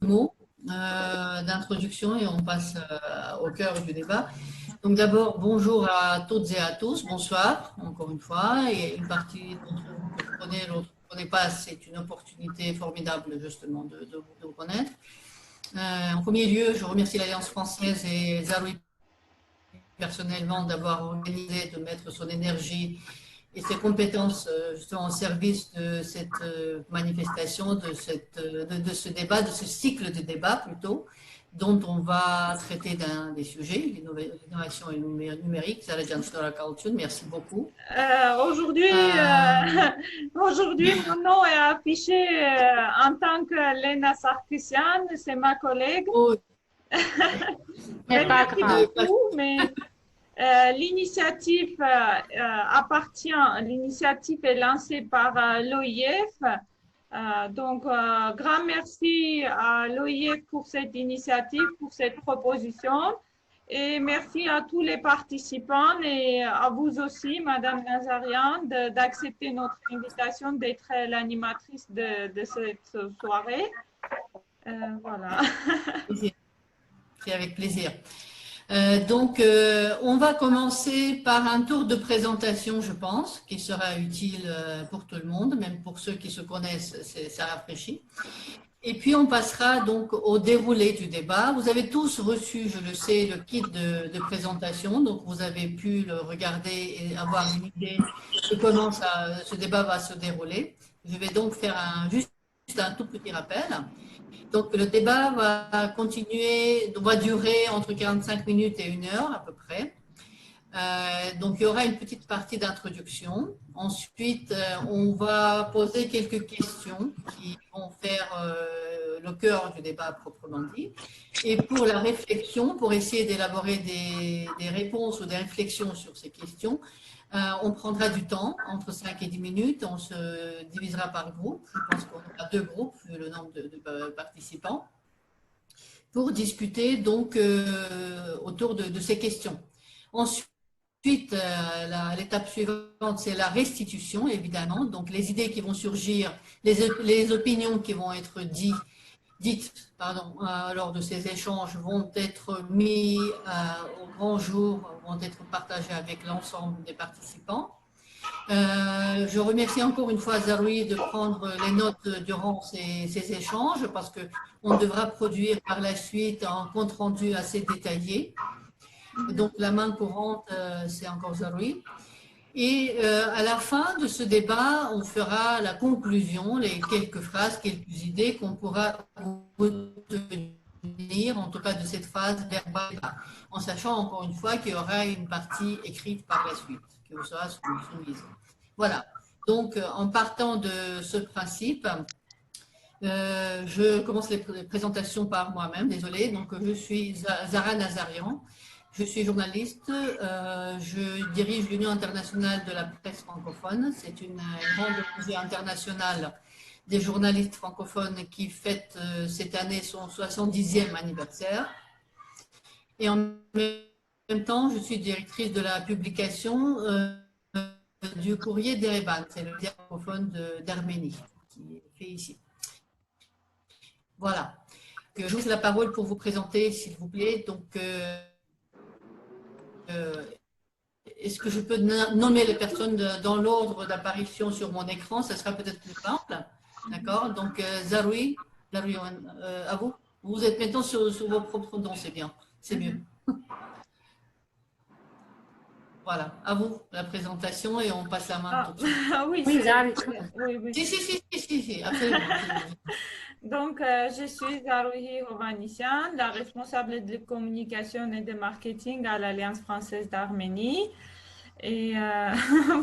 mots d'introduction et on passe au cœur du débat. Donc d'abord, bonjour à toutes et à tous, bonsoir encore une fois, et une partie d'entre vous que je connais, l'autre que je ne connais pas, c'est une opportunité formidable justement de vous connaître. En premier lieu, je remercie l'Alliance française et Zaroui personnellement d'avoir organisé, de mettre son énergie et ses compétences justement au service de cette manifestation, de ce débat, de ce cycle de débat plutôt, dont on va traiter d'un des sujets, l'innovation numérique. Merci beaucoup. Aujourd'hui, aujourd'hui, mon nom est affiché en tant que Lena Sarkissian, c'est ma collègue. Oh, Mais C'est pas merci grave. beaucoup. Mais l'initiative l'initiative est lancée par l'OIF. Donc, grand merci à l'OIF pour cette initiative, pour cette proposition. Et merci à tous les participants et à vous aussi, Madame Nazarian, d'accepter notre invitation d'être l'animatrice de cette soirée. Voilà. c'est avec plaisir. On va commencer par un tour de présentation, je pense, qui sera utile pour tout le monde, même pour ceux qui se connaissent, ça rafraîchit. Et puis, on passera donc au déroulé du débat. Vous avez tous reçu, je le sais, le kit de présentation, donc vous avez pu le regarder et avoir une idée de comment ce débat va se dérouler. Je vais donc faire juste un tout petit rappel. Donc, le débat va continuer, va durer entre 45 minutes et 1 heure à peu près. Donc, il y aura une petite partie d'introduction. Ensuite, on va poser quelques questions qui vont faire le cœur du débat proprement dit. Et pour la réflexion, pour essayer d'élaborer des réponses ou des réflexions sur ces questions, on prendra du temps, entre 5 et 10 minutes. On se divisera par groupe. Je pense qu'on aura 2 groupes, vu le nombre de participants, pour discuter donc autour de ces questions. Ensuite, l'étape suivante, c'est la restitution, évidemment. Donc, les idées qui vont surgir, les opinions qui vont être dites lors de ces échanges vont être mis au grand jour, vont être partagées avec l'ensemble des participants. Je remercie encore une fois Zaroui de prendre les notes durant ces échanges parce qu'on devra produire par la suite un compte rendu assez détaillé. Donc, la main courante, c'est encore Zaroui. Et à la fin de ce débat, on fera la conclusion, les quelques phrases, quelques idées qu'on pourra retenir, en tout cas de cette phase verbale, en sachant encore une fois qu'il y aura une partie écrite par la suite, qui vous sera soumise. Voilà. Donc, en partant de ce principe, je commence les présentations par moi-même, désolé. Donc, je suis Zara Nazarian. Je suis journaliste, je dirige l'Union internationale de la presse francophone. C'est une grande ONG internationale des journalistes francophones qui fête cette année son 70e anniversaire. Et en même temps, je suis directrice de la publication du courrier d'Erevan, c'est le diario francophone d'Arménie qui est fait ici. Voilà. Je vous laisse la parole pour vous présenter, s'il vous plaît. Donc, est-ce que je peux nommer les personnes dans l'ordre d'apparition sur mon écran? Ça sera peut-être plus simple. D'accord? Donc, Zaroui, à vous. Vous êtes maintenant sur vos propres noms, c'est bien. C'est mieux. Voilà, à vous la présentation et on passe la main tout de suite. Oui, Oui, Zaroui. oui. Si, absolument. Donc, je suis Zarouhi Hovhannisyan, la responsable de communication et de marketing à l'Alliance française d'Arménie. Et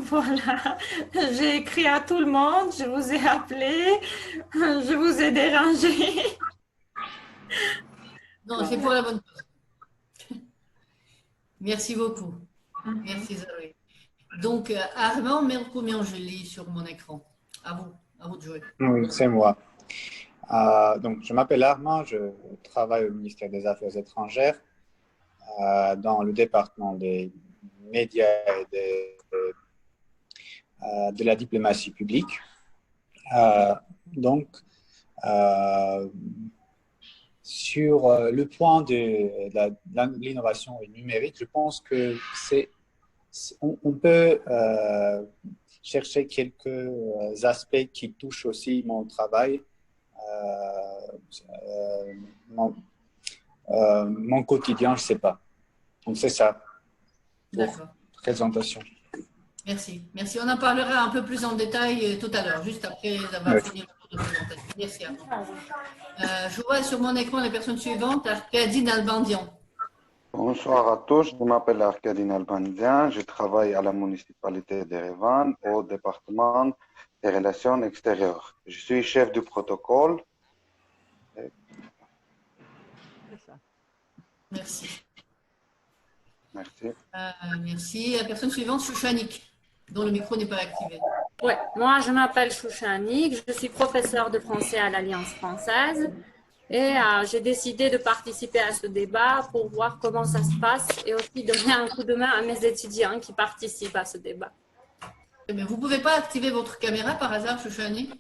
voilà, j'ai écrit à tout le monde, je vous ai appelé, je vous ai dérangé. Non, c'est pour la bonne cause. Merci beaucoup. Merci Zaroui. Donc, Armand Mercoumian-Joly sur mon écran. À vous de jouer. Oui, c'est moi. Donc, je m'appelle Armand, je travaille au ministère des Affaires étrangères dans le département des médias et de la diplomatie publique. Donc, sur le point de l'innovation numérique, je pense que on peut chercher quelques aspects qui touchent aussi mon travail, mon quotidien, je ne sais pas. Donc, c'est ça pour D'accord. présentation. Merci. Merci. On en parlera un peu plus en détail tout à l'heure, juste après avoir Oui. fini le tour de présentation. Merci à vous. Je vois sur mon écran les personnes suivantes. Arkadine Albandian. Bonsoir à tous, je m'appelle Arkadine Albandian, je travaille à la municipalité d'Erevan au département des relations extérieures. Je suis chef du protocole. Merci. Merci. Merci. La personne suivante, Chouchanik, dont le micro n'est pas activé. Oui, moi je m'appelle Chouchanik, je suis professeure de français à l'Alliance française et j'ai décidé de participer à ce débat pour voir comment ça se passe et aussi donner un coup de main à mes étudiants qui participent à ce débat. Mais vous ne pouvez pas activer votre caméra par hasard, Chouchanik?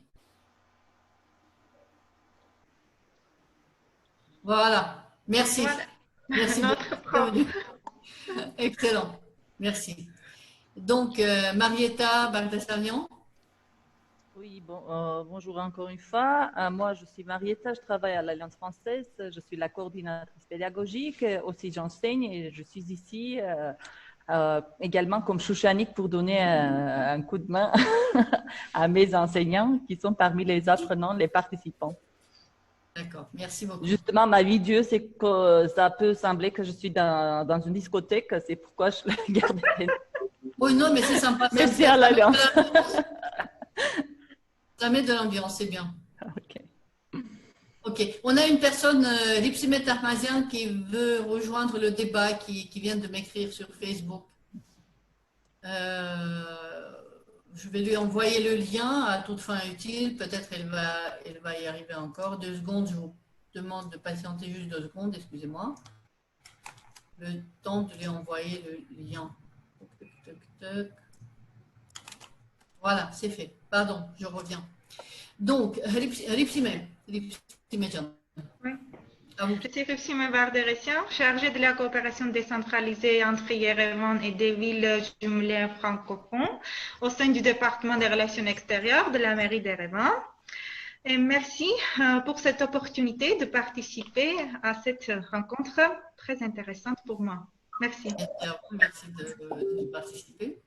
Voilà. Merci. Voilà. Merci Notre beaucoup. Excellent. Merci. Donc, Marietta Bardessarian. Oui, bonjour encore une fois. Moi, je suis Marietta, je travaille à l'Alliance française. Je suis la coordinatrice pédagogique. Aussi, j'enseigne et je suis ici également comme Chouchanik pour donner un coup de main à mes enseignants qui sont parmi les apprenants, les participants. D'accord, merci beaucoup. Justement, ma vidéo, c'est que ça peut sembler que je suis dans une discothèque. C'est pourquoi je l'ai gardée. Oui, non, mais c'est sympa. Merci à l'Alliance. Ça met de l'ambiance, c'est bien. Ok. Ok, on a une personne, Lipsimet Armazian, qui veut rejoindre le débat, qui vient de m'écrire sur Facebook. Je vais lui envoyer le lien à toute fin utile. Peut-être elle va y arriver encore. 2 secondes, je vous demande de patienter juste 2 secondes, excusez-moi. Le temps de lui envoyer le lien. Voilà, c'est fait. Pardon, je reviens. Donc, Ripsimet. Oui. À vous. Je suis Rufsime Varderessian, chargée de la coopération décentralisée entre Yerevan et des villes jumelées francophones au sein du département des relations extérieures de la mairie d'Erevan. Et merci pour cette opportunité de participer à cette rencontre très intéressante pour moi. Merci. Merci à vous, merci de participer.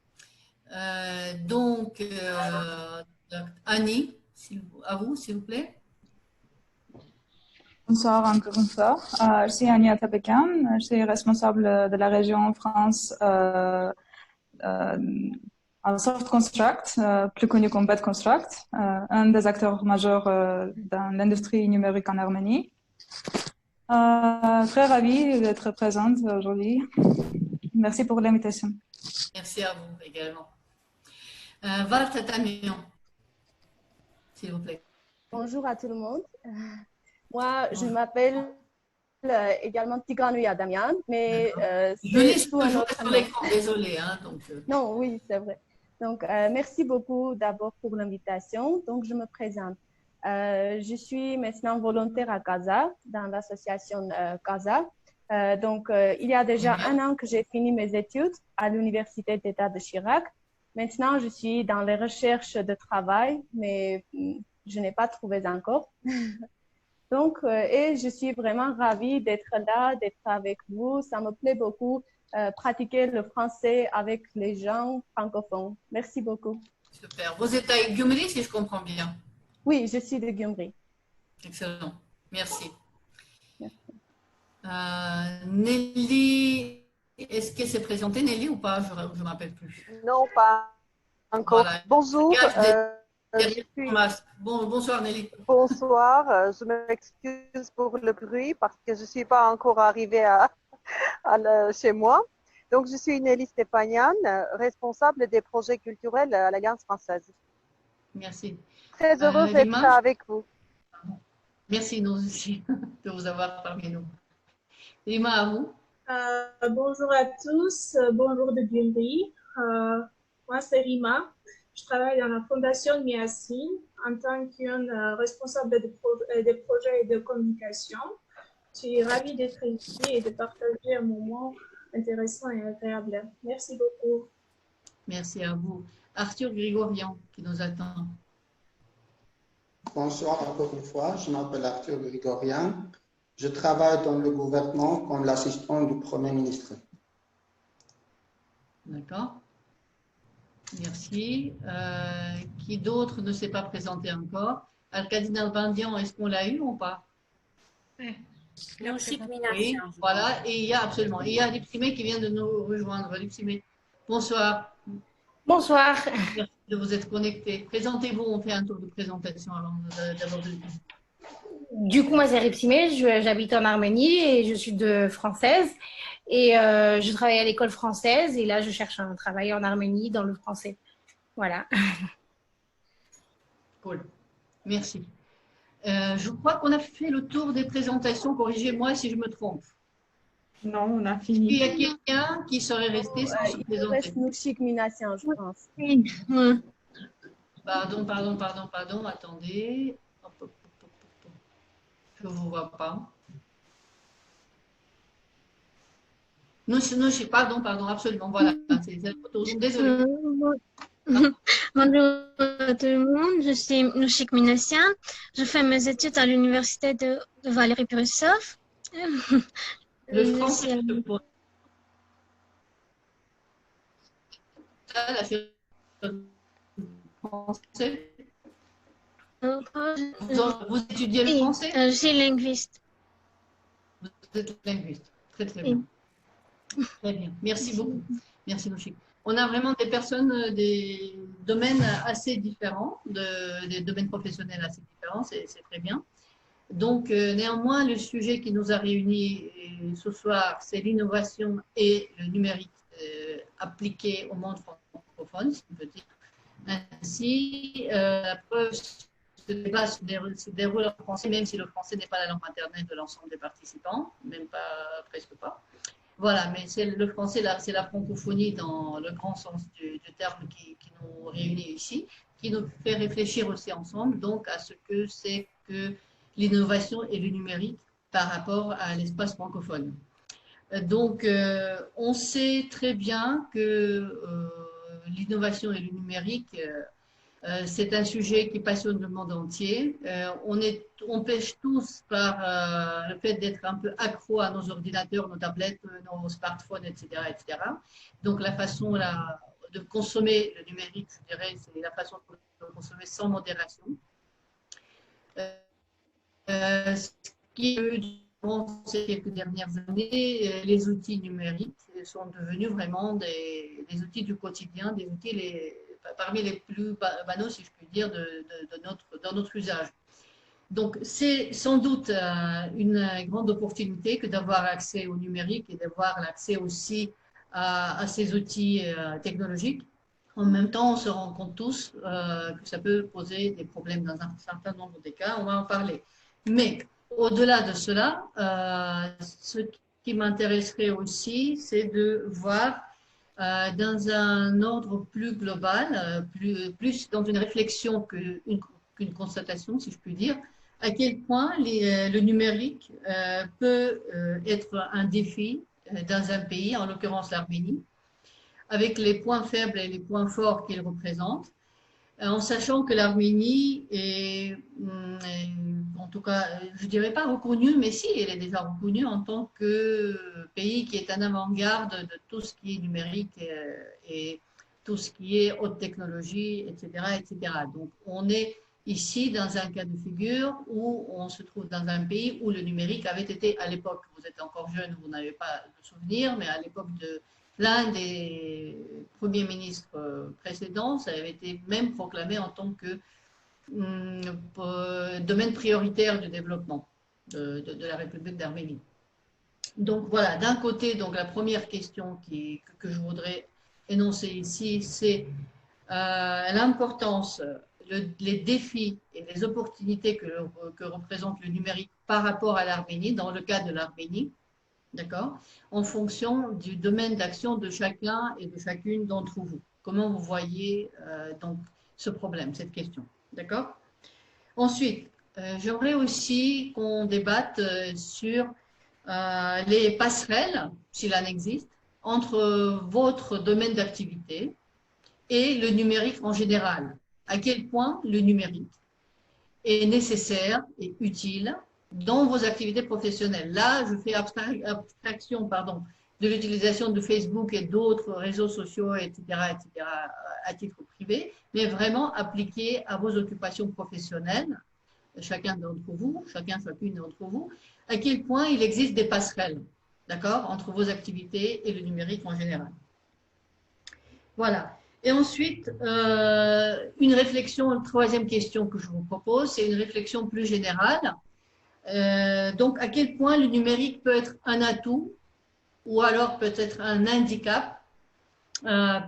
Donc, Annie, à vous, s'il vous plaît. Bonsoir encore une fois. Je suis Ania Tapekan, je suis responsable de la région France à Soft Construct, plus connu comme Bad Construct, un des acteurs majeurs dans l'industrie numérique en Arménie. Très ravie d'être présente aujourd'hui. Merci pour l'invitation. Merci à vous également. Valter Tamion, s'il vous plaît. Bonjour à tout le monde. Moi, je m'appelle également Tigranuya Damian, mais je c'est tout un autre nom. Désolée. Hein, donc, Non, oui, c'est vrai. Donc, merci beaucoup d'abord pour l'invitation. Donc, je me présente. Je suis maintenant volontaire à Gaza, dans l'association Gaza. Il y a déjà 1 an que j'ai fini mes études à l'Université d'État de Chirac. Maintenant, je suis dans les recherches de travail, mais je n'ai pas trouvé encore. Donc, et je suis vraiment ravie d'être là, d'être avec vous. Ça me plaît beaucoup, pratiquer le français avec les gens francophones. Merci beaucoup. Super. Vous êtes à Gyumri, si je comprends bien. Oui, je suis de Gyumri. Excellent. Merci. Merci. Nelly, est-ce qu'elle s'est présentée, Nelly, ou pas? Je ne me rappelle plus. Non, pas encore. Voilà. Bonjour. Bonsoir Nelly. Bonsoir, je m'excuse pour le bruit parce que je ne suis pas encore arrivée chez moi. Donc, je suis Nelly Stéphanian, responsable des projets culturels à l'Alliance française. Merci. Très heureuse d'être avec vous. Merci, nous aussi, de vous avoir parmi nous. Rima, à vous. Bonjour à tous, bonjour de Gyumri. Moi, c'est Rima. Je travaille dans la Fondation Miassine en tant qu'une responsable des projets et de communication. suis ravie d'être ici et de partager un moment intéressant et agréable. Merci beaucoup. Merci à vous. Arthur Grigorian qui nous attend. Bonsoir encore une fois, je m'appelle Arthur Grigorian. Je travaille dans le gouvernement comme l'assistant du Premier ministre. D'accord. Merci. Qui d'autre ne s'est pas présenté encore? Al-Kadine Albandian, est-ce qu'on l'a eu ou pas? Oui, voilà. Et il y a absolument. Il y a Lipsimé qui vient de nous rejoindre. Lipsimé, bonsoir. Bonsoir. Merci de vous être connecté. Présentez-vous, on fait un tour de présentation avant d'aborder le sujet. Du coup, moi, c'est Ripsimé, j'habite en Arménie et je suis française. Et je travaille à l'école française et là, je cherche un travail en Arménie dans le français. Voilà. Cool. Merci. Je crois qu'on a fait le tour des présentations. Corrigez-moi si je me trompe. Non, on a fini. Il y a quelqu'un qui serait resté sans se présenter. Il reste Nouchik Minassian, je pense. Pardon. Attendez. Hop. Je ne vous vois pas. Nouchik, pardon, absolument. Voilà. C'est la photo. Désolée. Bonjour à tout le monde, je suis Nouchik Minassian. Je fais mes études à l'université de Valérie Pérussov. Le français, vous étudiez le français? Je suis linguiste. Vous êtes linguiste. Très, très bien. Très bien. Merci beaucoup. Merci, Nouchik. On a vraiment des personnes, des domaines assez différents, des domaines professionnels assez différents, c'est très bien. Donc, néanmoins, le sujet qui nous a réunis ce soir, c'est l'innovation et le numérique appliqué au monde francophone, si on peut dire. Ainsi, la preuve, ce débat se déroule en français, même si le français n'est pas la langue maternelle de l'ensemble des participants, même pas, presque pas. Voilà, mais c'est le français, c'est la francophonie dans le grand sens du terme qui nous réunit ici, qui nous fait réfléchir aussi ensemble, donc à ce que c'est que l'innovation et le numérique par rapport à l'espace francophone. Donc, on sait très bien que l'innovation et le numérique, c'est un sujet qui passionne le monde entier. On pêche tous par le fait d'être un peu accro à nos ordinateurs, nos tablettes, nos smartphones, etc., etc. Donc, la façon de consommer le numérique, je dirais, c'est la façon de le consommer sans modération. Ce qui a eu durant ces quelques dernières années, les outils numériques sont devenus vraiment des outils du quotidien, des outils parmi les plus banaux, si je puis dire, dans notre usage. Donc, c'est sans doute une grande opportunité que d'avoir accès au numérique et d'avoir l'accès aussi à ces outils technologiques. En même temps, on se rend compte tous que ça peut poser des problèmes dans un certain nombre de cas. On va en parler. Mais au-delà de cela, ce qui m'intéresserait aussi, c'est de voir dans un ordre plus global, plus dans une réflexion qu'une constatation, si je puis dire, à quel point le numérique peut être un défi dans un pays, en l'occurrence l'Arménie, avec les points faibles et les points forts qu'il représente, en sachant que l'Arménie est, en tout cas, je ne dirais pas reconnue, mais si, elle est déjà reconnue en tant que pays qui est en avant-garde de tout ce qui est numérique et tout ce qui est haute technologie, etc., etc. Donc, on est ici dans un cas de figure où on se trouve dans un pays où le numérique avait été, à l'époque, vous êtes encore jeune, vous n'avez pas de souvenir, mais à l'époque de l'un des premiers ministres précédents, ça avait été même proclamé en tant que domaine prioritaire du développement de la République d'Arménie. Donc voilà, d'un côté, donc la première question que je voudrais énoncer ici, c'est l'importance, les défis et les opportunités que représente le numérique par rapport à l'Arménie, dans le cas de l'Arménie, d'accord, en fonction du domaine d'action de chacun et de chacune d'entre vous. Comment vous voyez donc ce problème, cette question, d'accord? Ensuite, j'aimerais aussi qu'on débatte sur les passerelles, s'il en existe, entre votre domaine d'activité et le numérique en général. À quel point le numérique est nécessaire et utile dans vos activités professionnelles. Là, je fais abstraction de l'utilisation de Facebook et d'autres réseaux sociaux, etc., à titre privé, mais vraiment appliqué à vos occupations professionnelles, chacune d'entre vous, à quel point il existe des passerelles, d'accord, entre vos activités et le numérique en général. Voilà. Et ensuite, une réflexion, troisième question que je vous propose, c'est une réflexion plus générale. Donc, à quel point le numérique peut être un atout ou alors peut-être un handicap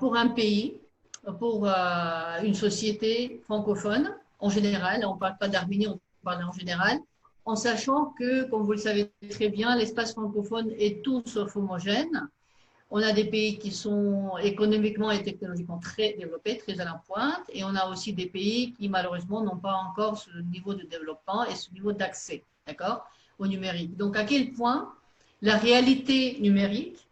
pour un pays, pour une société francophone en général. On ne parle pas d'Arménie, on parle en général, en sachant que, comme vous le savez très bien, l'espace francophone est tout sauf homogène. On a des pays qui sont économiquement et technologiquement très développés, très à la pointe, et on a aussi des pays qui, malheureusement, n'ont pas encore ce niveau de développement et ce niveau d'accès, d'accord, au numérique. Donc, à quel point la réalité numérique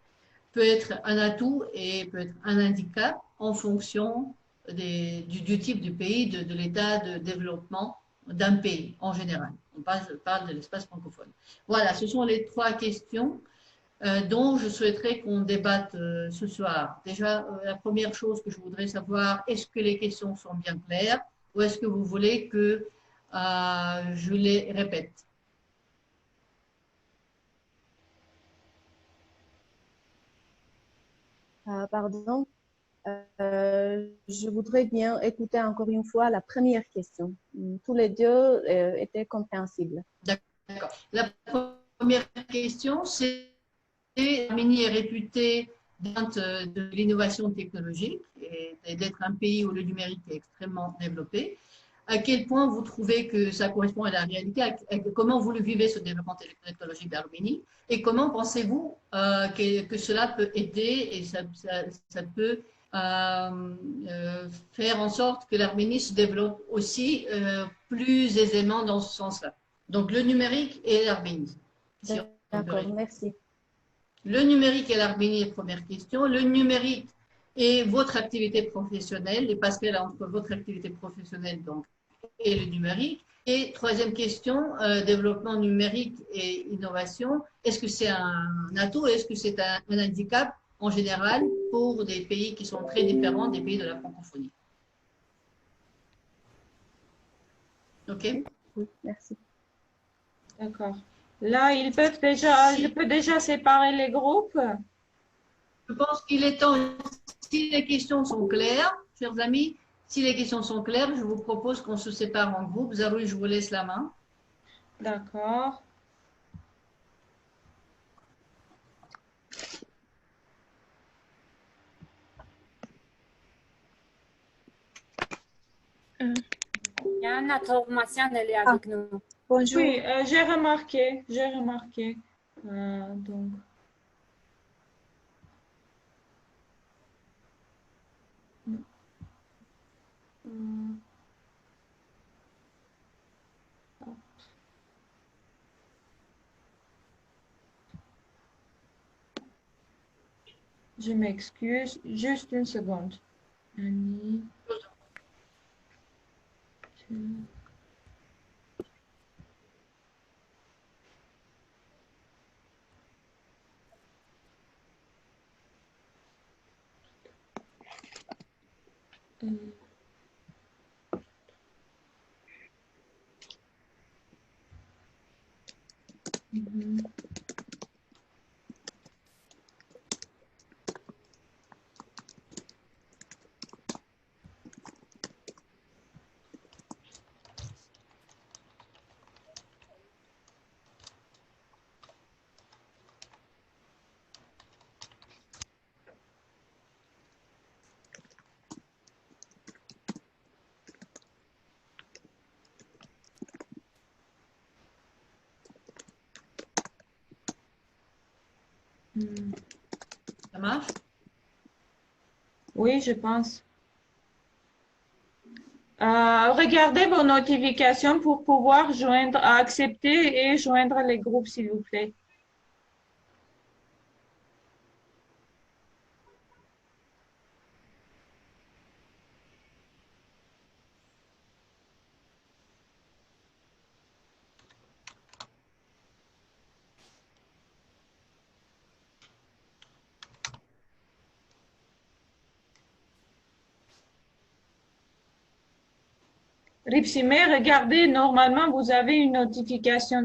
peut être un atout et peut être un handicap en fonction du type du pays, de l'état de développement d'un pays en général. On parle de l'espace francophone. Voilà, ce sont les trois questions dont je souhaiterais qu'on débatte ce soir. Déjà, la première chose que je voudrais savoir, est-ce que les questions sont bien claires ou est-ce que vous voulez que je les répète? Pardon, je voudrais bien écouter encore une fois la première question. Tous les deux étaient compréhensibles. D'accord. La première question, c'est l'Arménie est réputée de l'innovation technologique et d'être un pays où le numérique est extrêmement développé. À quel point vous trouvez que ça correspond à la réalité? Comment vous le vivez, ce développement technologique d'Arménie? Et comment pensez-vous que cela peut aider et ça peut faire en sorte que l'Arménie se développe aussi plus aisément dans ce sens-là? Donc, le numérique et l'Arménie. D'accord, merci. Le numérique et l'Arménie, première question. Le numérique et votre activité professionnelle, les passerelles entre votre activité professionnelle donc, et le numérique. Et troisième question, développement numérique et innovation. Est-ce que c'est un atout, est-ce que c'est un handicap en général pour des pays qui sont très différents des pays de la francophonie? OK? Oui, merci. D'accord. Là, je peux déjà séparer les groupes. Je pense qu'il est temps, si les questions sont claires, chers amis, si les questions sont claires, je vous propose qu'on se sépare en groupes. Zaroui, je vous laisse la main. D'accord. Yana Tourmassian, elle est avec nous. Bonjour. Oui, j'ai remarqué. Donc. Je m'excuse, juste une seconde. Annie. Ça marche? Oui, je pense. Regardez vos notifications pour pouvoir accepter et joindre les groupes, s'il vous plaît. Ripsime, regardez, normalement, vous avez une notification.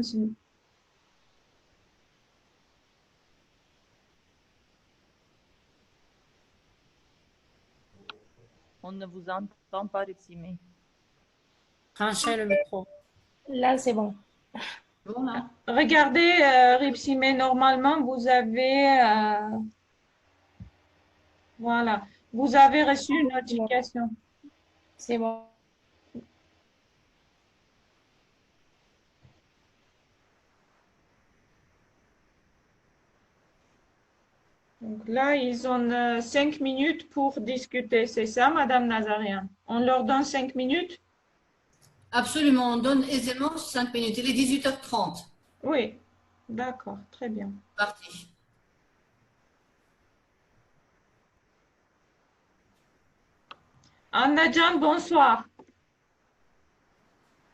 On ne vous entend pas, Ripsime. Branchez le micro. Là, c'est bon. Bon, là. Regardez, Ripsime, normalement, vous avez, voilà, vous avez reçu une notification. C'est bon. Donc là, ils ont 5 minutes pour discuter, c'est ça, Madame Nazarian? On leur donne 5 minutes? Absolument, on donne aisément 5 minutes. Il est 18h30. Oui, d'accord, très bien. Parti. Anna Jan, bonsoir.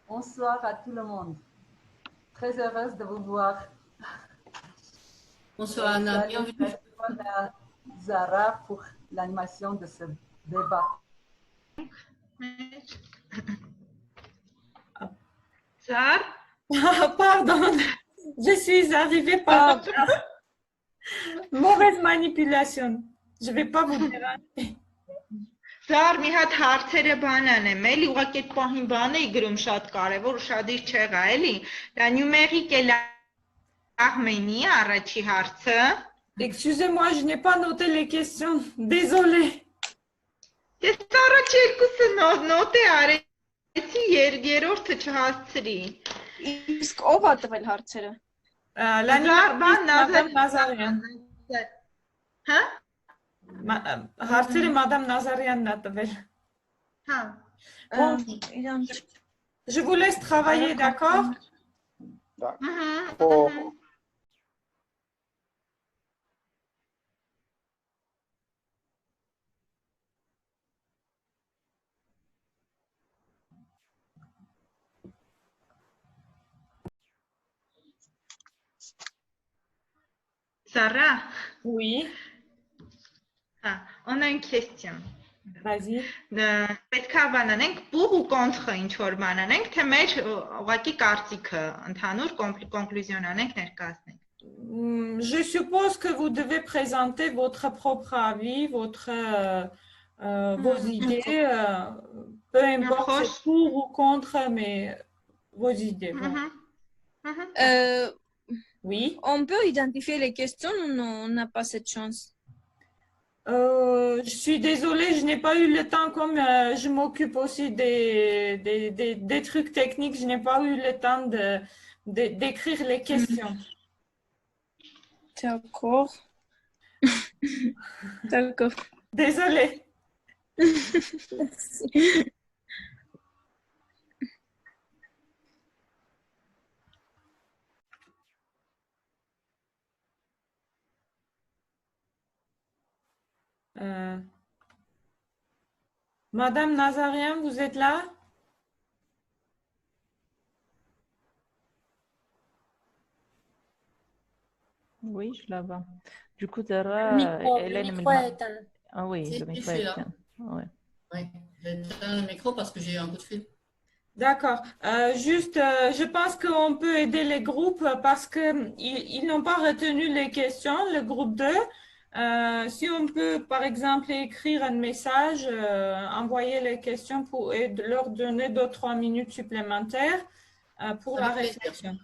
Bonsoir à tout le monde. Très heureuse de vous voir. Bonsoir Anna, bienvenue. À Zara pour l'animation de ce débat. Zara? Pardon, je suis arrivée par mauvaise manipulation. Je ne vais pas vous déranger. Զար մի հատ հարցերը բան անեմ, էլի ուղղակի այդ պահին բան էի գրում շատ կարևոր, ուշադիր չեղա, էլի։ Դա նյումերիկ է Arménie, առաջի հարցը։ Excusez-moi, je n'ai pas noté les questions. Désolée. Ես առաջ երկուսը նոտ է արեցի, երրորդը չհասցրի։ Իսկ ով ա տվել հարցերը։ Madame Nazarian. Հա? Հարցերը Madame Nazarianն ա տվել։ Հա։ Je vous laisse travailler, d'accord? D'accord. Sarah? Oui. On a une question. Vas-y. Պետք է բանանենք pour ou contre ինչ որ բանանենք, թե մեր ուղղակի կարծիքը ընդհանուր կոնկլյուզիոն անենք ներկայացնենք։ Je suppose que vous devez présenter votre propre avis, vos idées, peu importe c'est pour ou contre, mais vos idées. Oui. On peut identifier les questions ou non, on n'a pas cette chance? Je suis désolée, je n'ai pas eu le temps, comme je m'occupe aussi des trucs techniques, je n'ai pas eu le temps d'écrire les questions. D'accord. D'accord. Désolée. Merci. Madame Nazarian, vous êtes là? Oui, je la vois. Du coup, Zara, le micro est éteint. Ah oui, le micro est éteint. Ouais. Oui, j'éteins le micro parce que j'ai eu un coup de fil. D'accord. Juste, je pense qu'on peut aider les groupes parce qu'ils n'ont pas retenu les questions, le groupe 2. Si on peut, par exemple, écrire un message, envoyer les questions et leur donner 2-3 minutes supplémentaires pour la réflexion.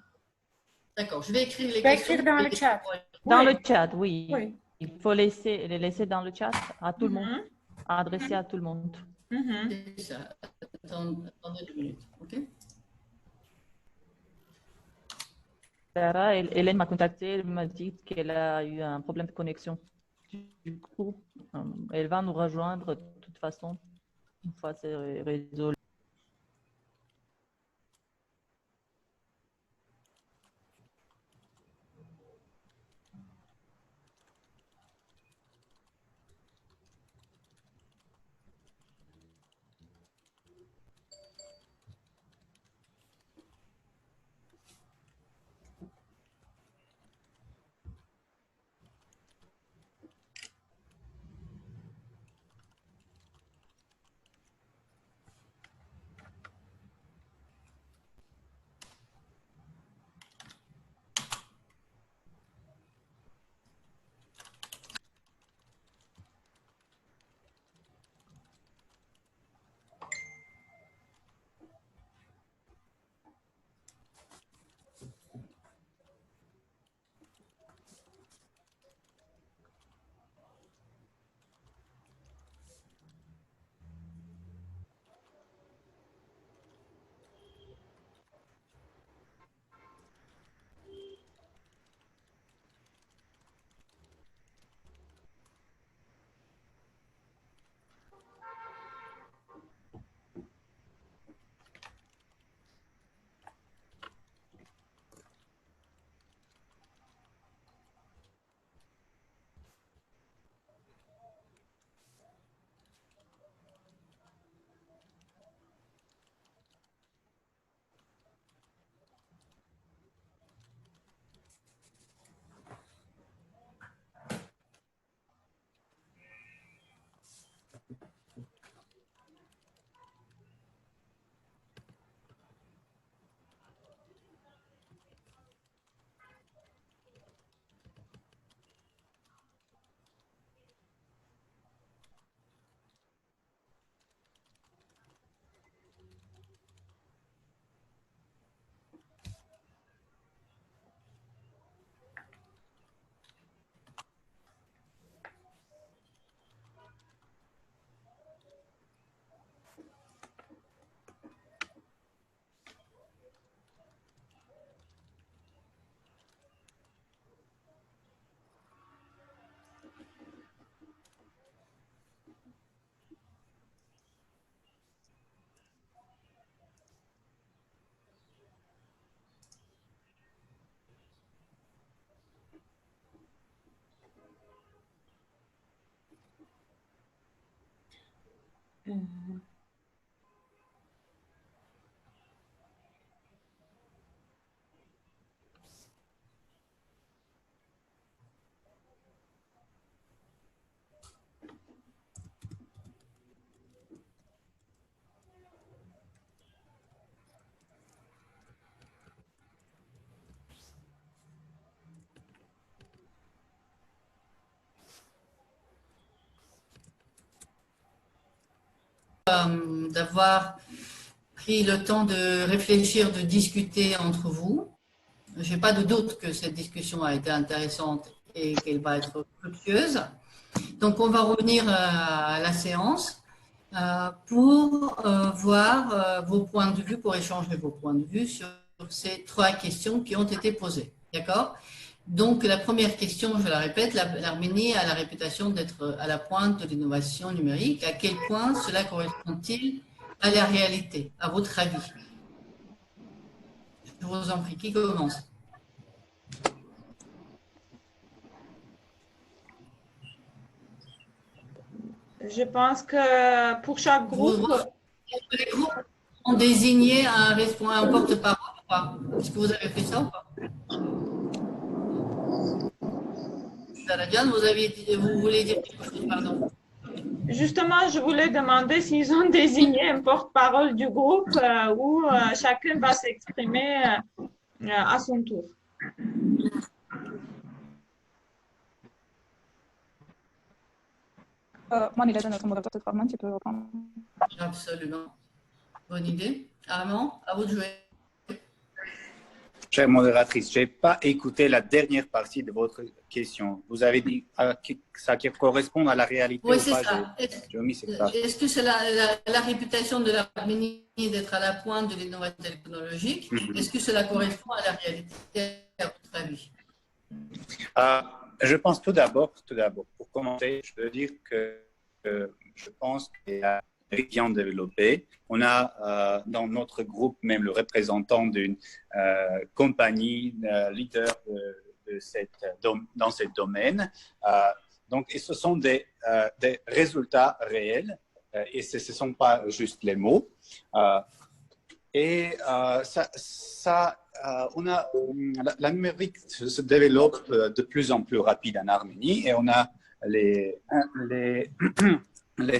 D'accord, je vais écrire les questions. Écrire dans le chat. Dans le chat, oui. Il faut les laisser dans le chat à tout le monde, adresser à tout le monde. C'est ça. Attendez 2 minutes, ok? Sarah, Hélène m'a contacté, elle m'a dit qu'elle a eu un problème de connexion. Du coup, elle va nous rejoindre de toute façon une fois c'est résolu. D'avoir pris le temps de réfléchir, de discuter entre vous. Je n'ai pas de doute que cette discussion a été intéressante et qu'elle va être fructueuse. Donc, on va revenir à la séance pour voir vos points de vue, pour échanger vos points de vue sur ces 3 questions qui ont été posées. D'accord? Donc, la première question, je la répète, l'Arménie a la réputation d'être à la pointe de l'innovation numérique. À quel point cela correspond-il à la réalité, à votre avis? Je vous en prie, qui commence? Je pense que pour chaque groupe... Les groupes ont désigné un porte-parole. Est-ce que vous avez fait ça ou pas? Saradiane, vous voulez dire quelque chose, pardon? Justement, je voulais demander s'ils ont désigné un porte-parole du groupe où chacun va s'exprimer à son tour. Moi, Milada, notre modérateur, tu peux reprendre. Absolument. Bonne idée. Armand, à vous de jouer. Chère modératrice, je n'ai pas écouté la dernière partie de votre question. Vous avez dit que ça correspond à la réalité. Oui, ou c'est pas? ça. Est-ce que c'est la réputation de l'Arménie d'être à la pointe de l'innovation technologique? Est-ce que cela correspond à la réalité, à votre avis? Je pense tout d'abord, pour commencer, je veux dire que je pense qu'il y a bien développé. On a dans notre groupe même le représentant d'une compagnie leader dans ce domaine. Donc, et ce sont des résultats réels et ce ne sont pas juste les mots. La numérique se développe de plus en plus rapide en Arménie et on a les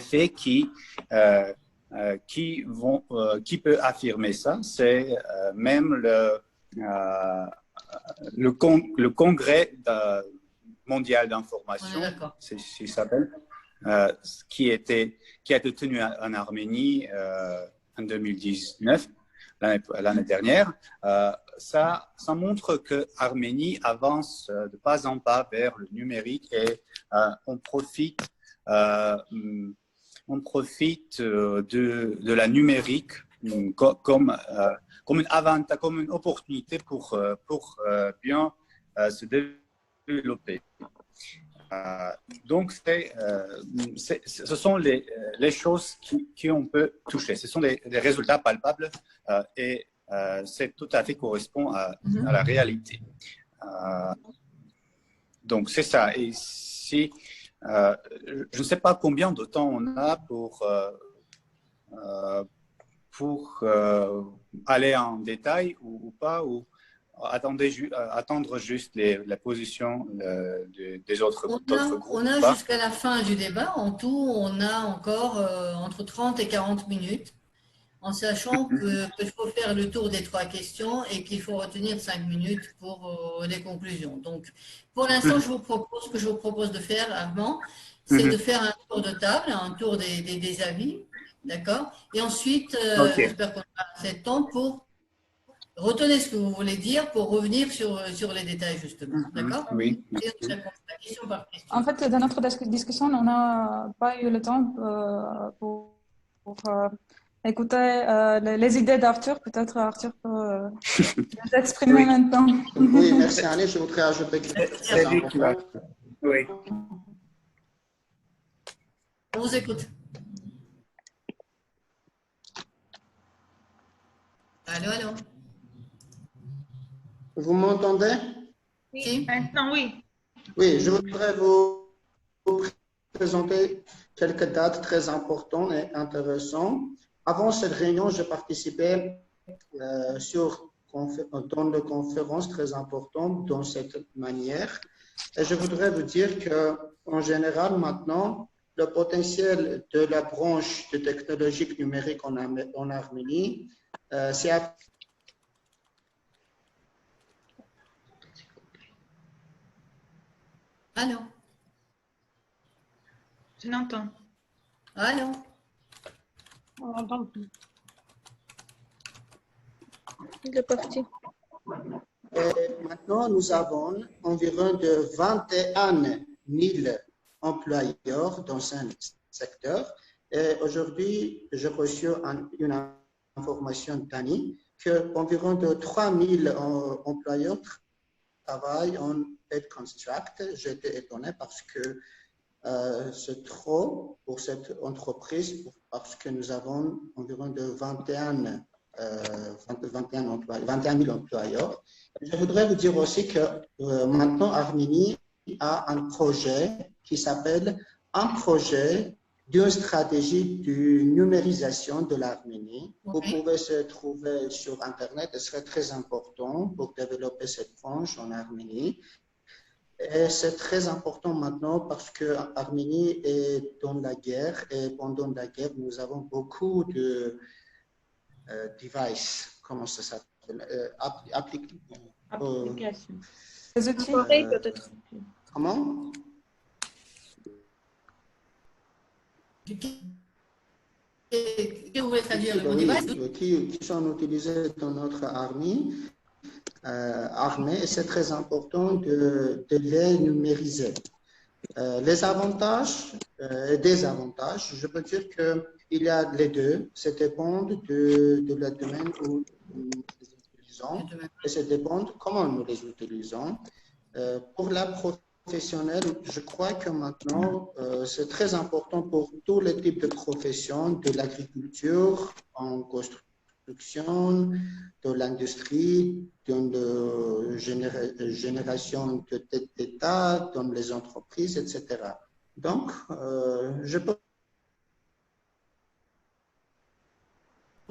faits qui peut affirmer ça. C'est même le congrès mondial d'information, il s'appelle, qui a été tenu en Arménie en 2019. L'année dernière, ça montre que l'Arménie avance de pas en pas vers le numérique et on profite de la numérique comme une opportunité pour bien se développer. Donc, ce sont les choses qu'on peut toucher. Ce sont des résultats palpables et c'est tout à fait correspond à la réalité. Donc, c'est ça. Et si, je ne sais pas combien de temps on a pour aller en détail ou pas, ou attendre juste la position des autres groupes. On a jusqu'à la fin du débat. En tout, on a encore entre 30 et 40 minutes, en sachant qu'il faut faire le tour des 3 questions et qu'il faut retenir 5 minutes pour les conclusions. Donc, pour l'instant, ce que je vous propose de faire, Armand, c'est de faire un tour de table, un tour des avis, d'accord? Et ensuite, j'espère qu'on aura assez de temps pour retenez ce que vous voulez dire pour revenir sur les détails, justement. D'accord? Oui. Et on répond question par question. En fait, dans notre discussion, on n'a pas eu le temps pour écouter les idées d'Arthur. Peut-être Arthur peut les exprimer maintenant. Oui, merci Annie. Je voudrais ajouter quelque chose. Oui. On vous écoute. Allô? Vous m'entendez? Oui, maintenant oui. Oui, je voudrais vous présenter quelques dates très importantes et intéressantes. Avant cette réunion, j'ai participé dans des conférences très importantes dans cette manière. Et je voudrais vous dire qu'en général, maintenant, le potentiel de la branche de technologie numérique en Arménie, c'est Allô? Je n'entends. Allô? On n'entend plus. Il est parti. Maintenant, nous avons environ de 21 000 employeurs dans ce secteur. Et aujourd'hui, j'ai reçu une information d'Annie qu'environ de 3 000 employeurs travaillent en paid construct. J'étais étonné parce que c'est trop pour cette entreprise parce que nous avons environ de 21 000 employeurs. Je voudrais vous dire aussi que maintenant, Arménie a un projet qui s'appelle un projet d'une stratégie de numérisation de l'Arménie. Vous pouvez se trouver sur Internet, ce serait très important pour développer cette branche en Arménie. Et c'est très important maintenant parce que l'Arménie est dans la guerre et pendant la guerre, nous avons beaucoup de devices, comment ça s'appelle? Applications. Les outils, peut-être. Comment? Que vous voulez traduire le mot Oui, device? qui sont utilisés dans notre armée, et c'est très important de les numériser. Les avantages et désavantages, je peux dire qu'il y a les deux, ça dépend de la domaine où nous les utilisons et ça dépend comment nous les utilisons. Pour la professionnelle, je crois que maintenant, c'est très important pour tous les types de professions, de l'agriculture, en construction, de l'industrie, dans la génération de tête d'État, dans les entreprises, etc. Donc, je peux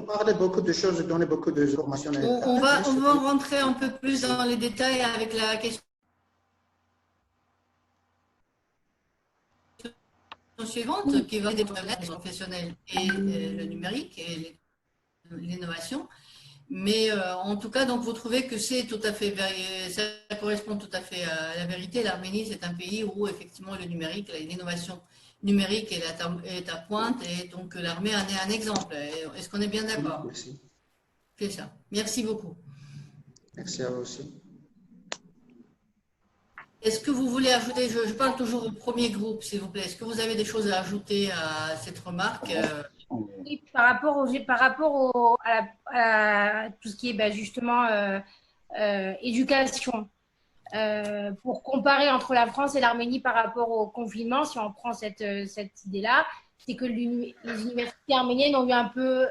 parler beaucoup de choses, donner beaucoup d'informations. On va rentrer un peu plus dans les détails avec la question suivante qui va des problèmes professionnels et le numérique et l'innovation. Mais en tout cas, donc vous trouvez que c'est tout à fait, ça correspond tout à fait à la vérité. L'Arménie, c'est un pays où effectivement le numérique, l'innovation numérique est à pointe et donc l'armée en est un exemple. Est-ce qu'on est bien d'accord? Merci. C'est ça. Merci beaucoup. Merci à vous aussi. Est-ce que vous voulez ajouter, je parle toujours au premier groupe, s'il vous plaît. Est-ce que vous avez des choses à ajouter à cette remarque? Oui, par rapport à tout ce qui est justement éducation, pour comparer entre la France et l'Arménie par rapport au confinement, si on prend cette idée-là, c'est que les universités arméniennes ont eu un peu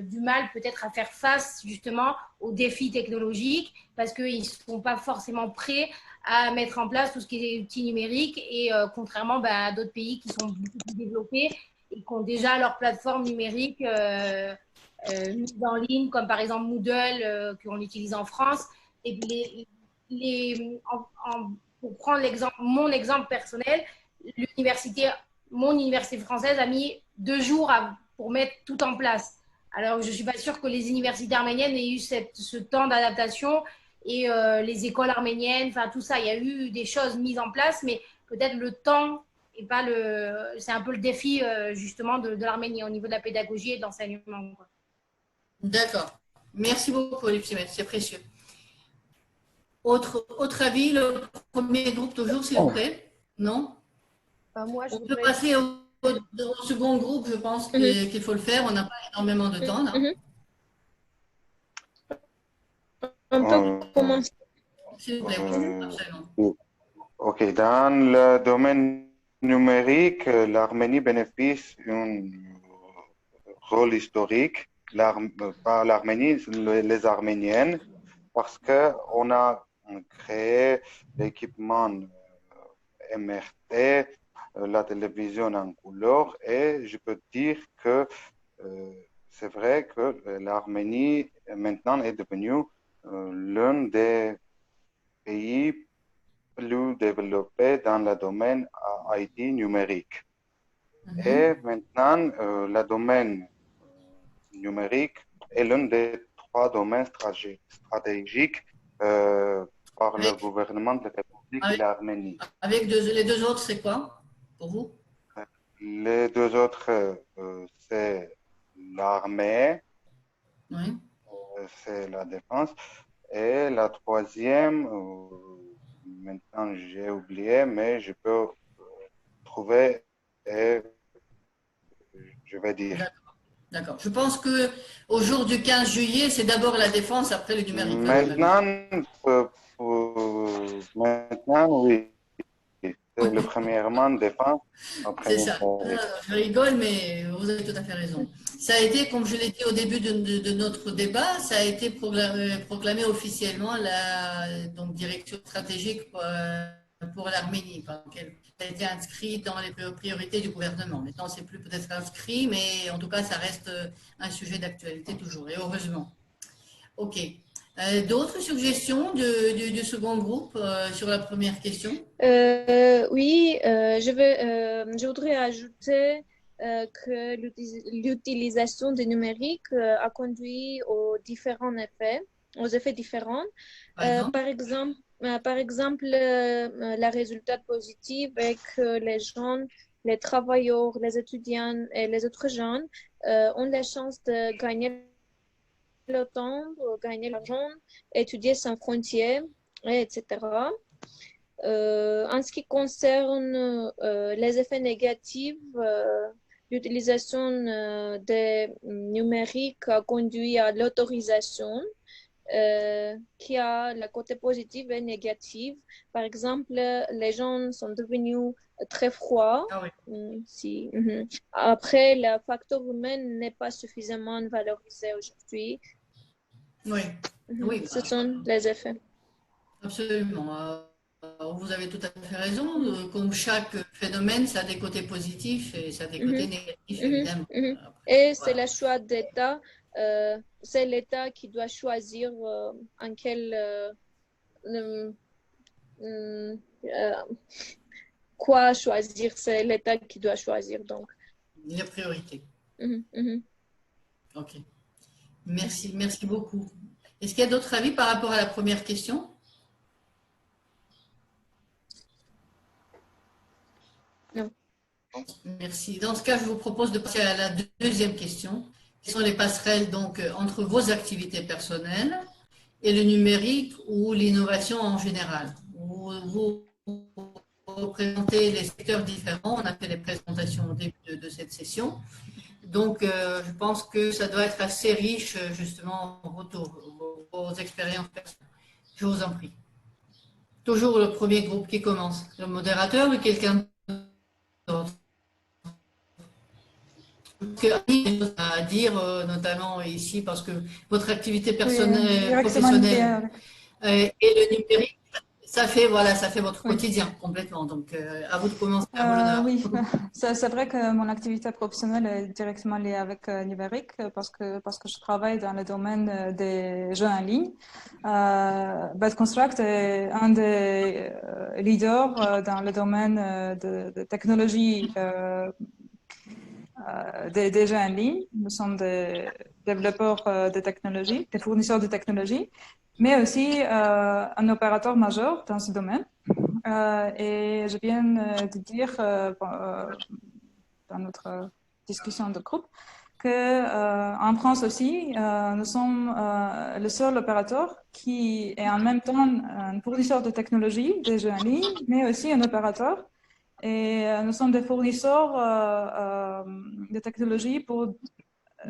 du mal peut-être à faire face justement aux défis technologiques parce qu'ils ne sont pas forcément prêts à mettre en place tout ce qui est outils numériques et contrairement à d'autres pays qui sont beaucoup plus développés et qui ont déjà leur plateforme numérique mise en ligne, comme par exemple Moodle qu'on utilise en France. Et pour prendre mon exemple personnel, mon université française a mis 2 jours pour mettre tout en place. Alors, je ne suis pas sûre que les universités arméniennes aient eu ce temps d'adaptation et les écoles arméniennes, enfin tout ça, il y a eu des choses mises en place, mais peut-être le temps et pas c'est un peu le défi justement de l'Arménie au niveau de la pédagogie et de l'enseignement. D'accord. Merci beaucoup, Olivia, c'est précieux. Autre avis, le premier groupe toujours, s'il vous plaît? Non? Moi, on peut passer au second groupe, je pense qu'il faut le faire. On n'a pas énormément de temps, là. On peut commencer. S'il vous plaît, absolument. Ok, dans le domaine numérique, l'Arménie bénéficie d'un rôle historique, pas l'Arménie, les Arméniennes, parce qu'on a créé l'équipement MRT la télévision en couleur et je peux dire que c'est vrai que l'Arménie maintenant est devenue l'un des pays plus développés dans le domaine IT numérique. Et maintenant, le domaine numérique est l'un des 3 domaines stratégiques par le gouvernement de la République de l'Arménie. Avec les 2 autres, c'est quoi pour vous? Les 2 autres, c'est l'armée, c'est la défense. Et la 3e, maintenant j'ai oublié, mais je peux trouver et je vais dire. D'accord. Je pense qu'au jour du 15 juillet, c'est d'abord la défense, après le numérique. Maintenant oui. C'est le premièrement défense. C'est ça. Je rigole, mais vous avez tout à fait raison. Ça a été, comme je l'ai dit au début de notre débat, ça a été proclamé officiellement la direction stratégique pour l'Arménie. Ça a été inscrit dans les priorités du gouvernement. Maintenant, c'est plus peut-être inscrit, mais en tout cas, ça reste un sujet d'actualité toujours, et heureusement. OK. D'autres suggestions du second groupe sur la première question? Oui, je voudrais ajouter que l'utilisation du numérique a conduit aux différents effets, différents. Par exemple, le résultat positif est que les jeunes, les travailleurs, les étudiants et les autres jeunes ont la chance de gagner le temps, gagner l'argent, étudier sans frontières, etc. En ce qui concerne les effets négatifs, l'utilisation des numériques a conduit à l'autorisation qui a le côté positif et négatif. Par exemple, les gens sont devenus très froids. Après, le facteur humain n'est pas suffisamment valorisé aujourd'hui. Oui. Ce sont les effets. Absolument. Vous avez tout à fait raison. Comme chaque phénomène, ça a des côtés positifs et ça a des côtés négatifs, évidemment. Et c'est le choix d'État. C'est l'État qui doit choisir en quel quoi choisir. C'est l'État qui doit choisir donc. Les priorités. Ok. Merci beaucoup. Est-ce qu'il y a d'autres avis par rapport à la première question? Non. Merci. Dans ce cas, je vous propose de passer à la deuxième question. Quelles sont les passerelles donc entre vos activités personnelles et le numérique ou l'innovation en général? Vous représentez les secteurs différents. On a fait les présentations au début de cette session. Donc, je pense que ça doit être assez riche, justement, vos expériences personnelles. Je vous en prie. Toujours le premier groupe qui commence. Le modérateur ou quelqu'un d'autre? À dire, notamment ici, parce que votre activité personnelle, professionnelle et le numérique, ça fait votre quotidien complètement. Donc, à vous de commencer. Oui, c'est vrai que mon activité professionnelle est directement liée avec le numérique parce que je travaille dans le domaine des jeux en ligne. Bad Construct est un des leaders dans le domaine de technologie des jeux en ligne. Nous sommes des développeurs de technologie, des fournisseurs de technologie, mais aussi un opérateur majeur dans ce domaine. Et je viens de dire dans notre discussion de groupe qu'en France aussi, nous sommes le seul opérateur qui est en même temps un fournisseur de technologie des jeux en ligne, mais aussi un opérateur. Et nous sommes des fournisseurs de technologie pour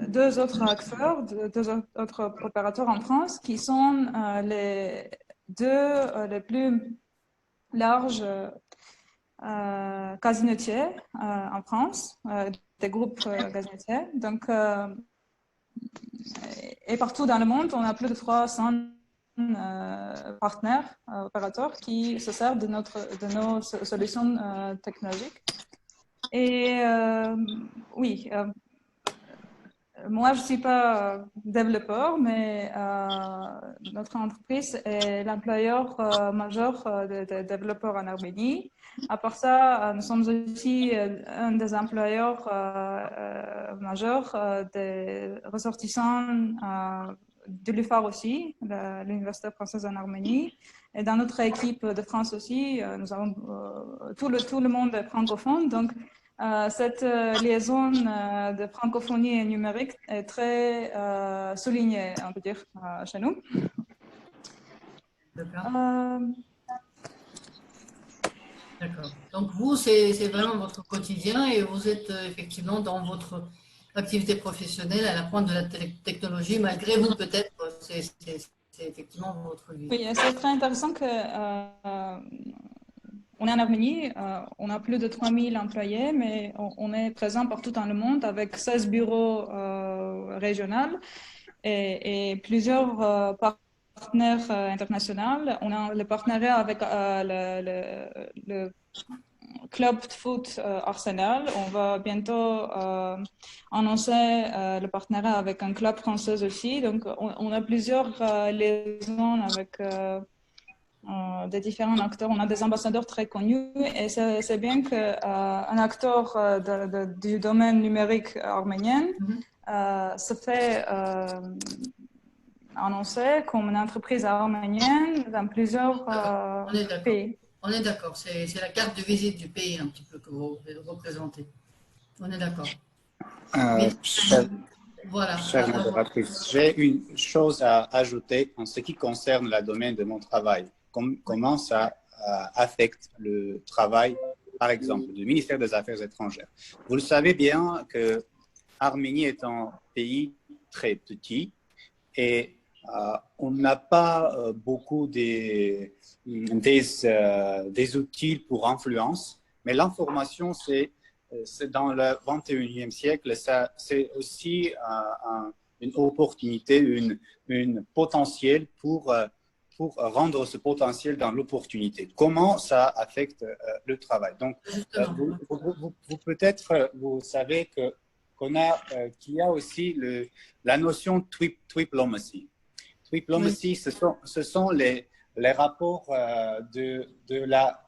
2 autres acteurs, 2 autres opérateurs en France, qui sont les 2 les plus larges gazinotiers en France, des groupes gazinotiers. Donc, et partout dans le monde, on a plus de 300 partenaires, opérateurs qui se servent de nos solutions technologiques. Et oui, moi, je ne suis pas développeur, mais notre entreprise est l'employeur majeur de développeurs en Arménie. À part ça, nous sommes aussi un des employeurs majeurs des ressortissants de l'UFAR aussi, l'Université française en Arménie. Et dans notre équipe de France aussi, nous avons tout le monde est francophone. Donc, cette liaison de francophonie et numérique est très soulignée, on peut dire, chez nous. D'accord. Donc vous, c'est vraiment votre quotidien et vous êtes effectivement dans votre activité professionnelle à la pointe de la technologie, malgré vous peut-être, c'est effectivement votre vie. Oui, c'est très intéressant que on est en Arménie, on a plus de 3000 employés, mais on est présent partout dans le monde avec 16 bureaux régionaux et plusieurs partenaires internationaux. On a le partenariat avec le club de foot Arsenal. On va bientôt annoncer le partenariat avec un club français aussi. Donc, on a plusieurs liaisons avec des différents acteurs. On a des ambassadeurs très connus et c'est bien qu'un acteur du domaine numérique arménien se fait annoncer comme une entreprise arménienne dans plusieurs pays. On est d'accord, c'est la carte de visite du pays un petit peu que vous représentez. On est d'accord. Voilà. Chère modératrice, j'ai une chose à ajouter en ce qui concerne le domaine de mon travail. Comment ça affecte le travail, par exemple, du ministère des Affaires étrangères. Vous le savez bien que l'Arménie est un pays très petit et on n'a pas beaucoup des outils pour influence, mais l'information, c'est dans le 21e siècle, c'est aussi une opportunité, une potentiel pour rendre ce potentiel dans l'opportunité. Comment ça affecte le travail? Donc, vous peut-être, vous savez qu'il y a aussi la notion de diplomatie. Diplomatie, ce sont les rapports de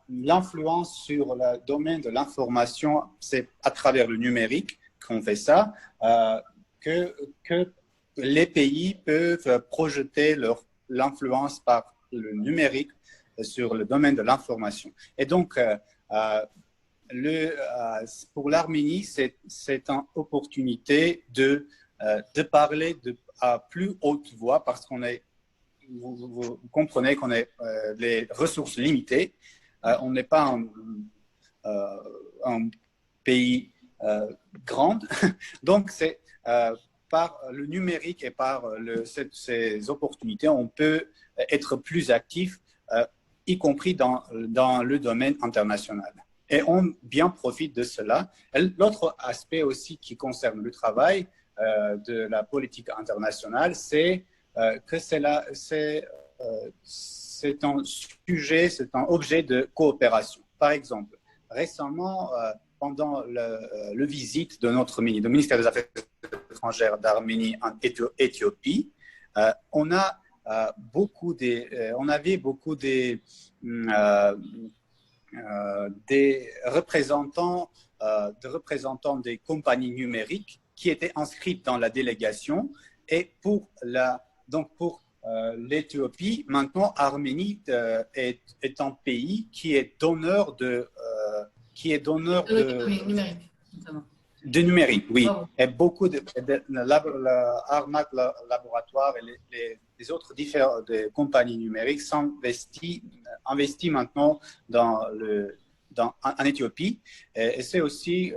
l'influence sur le domaine de l'information. C'est à travers le numérique qu'on fait ça, que les pays peuvent projeter l'influence par le numérique sur le domaine de l'information. Et donc, pour l'Arménie, c'est une opportunité de parler à plus haute voix parce qu'on est, vous comprenez qu'on a les ressources limitées. On n'est pas un pays grand. Donc, c'est par le numérique et par ces opportunités, on peut être plus actif, y compris dans le domaine international. Et on bien profite de cela. L'autre aspect aussi qui concerne le travail de la politique internationale, c'est que c'est un sujet, c'est un objet de coopération. Par exemple, récemment, pendant le visite de notre ministère des Affaires étrangères d'Arménie en Éthiopie, on avait beaucoup des représentants des compagnies numériques qui étaient inscrites dans la délégation. Et pour l'Éthiopie, maintenant, Arménie est un pays qui est donneur de numérique, oui. Oh. Et beaucoup l'Armac Laboratoire et les autres différentes compagnies numériques investissent maintenant en Éthiopie. Et c'est aussi,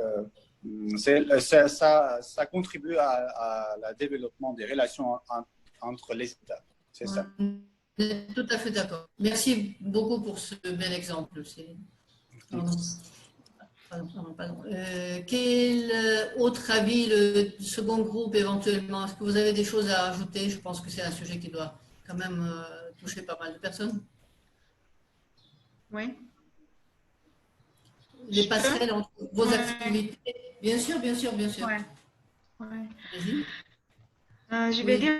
ça contribue à le développement des relations entre les États. C'est ça. Tout à fait d'accord. Merci beaucoup pour ce bel exemple. Pardon. Quel autre avis, le second groupe éventuellement? Est-ce que vous avez des choses à ajouter? Je pense que c'est un sujet qui doit quand même toucher pas mal de personnes. Oui. les passerelles entre vos activités. Bien sûr, bien sûr, bien sûr. Ouais. Vas-y. Je vais dire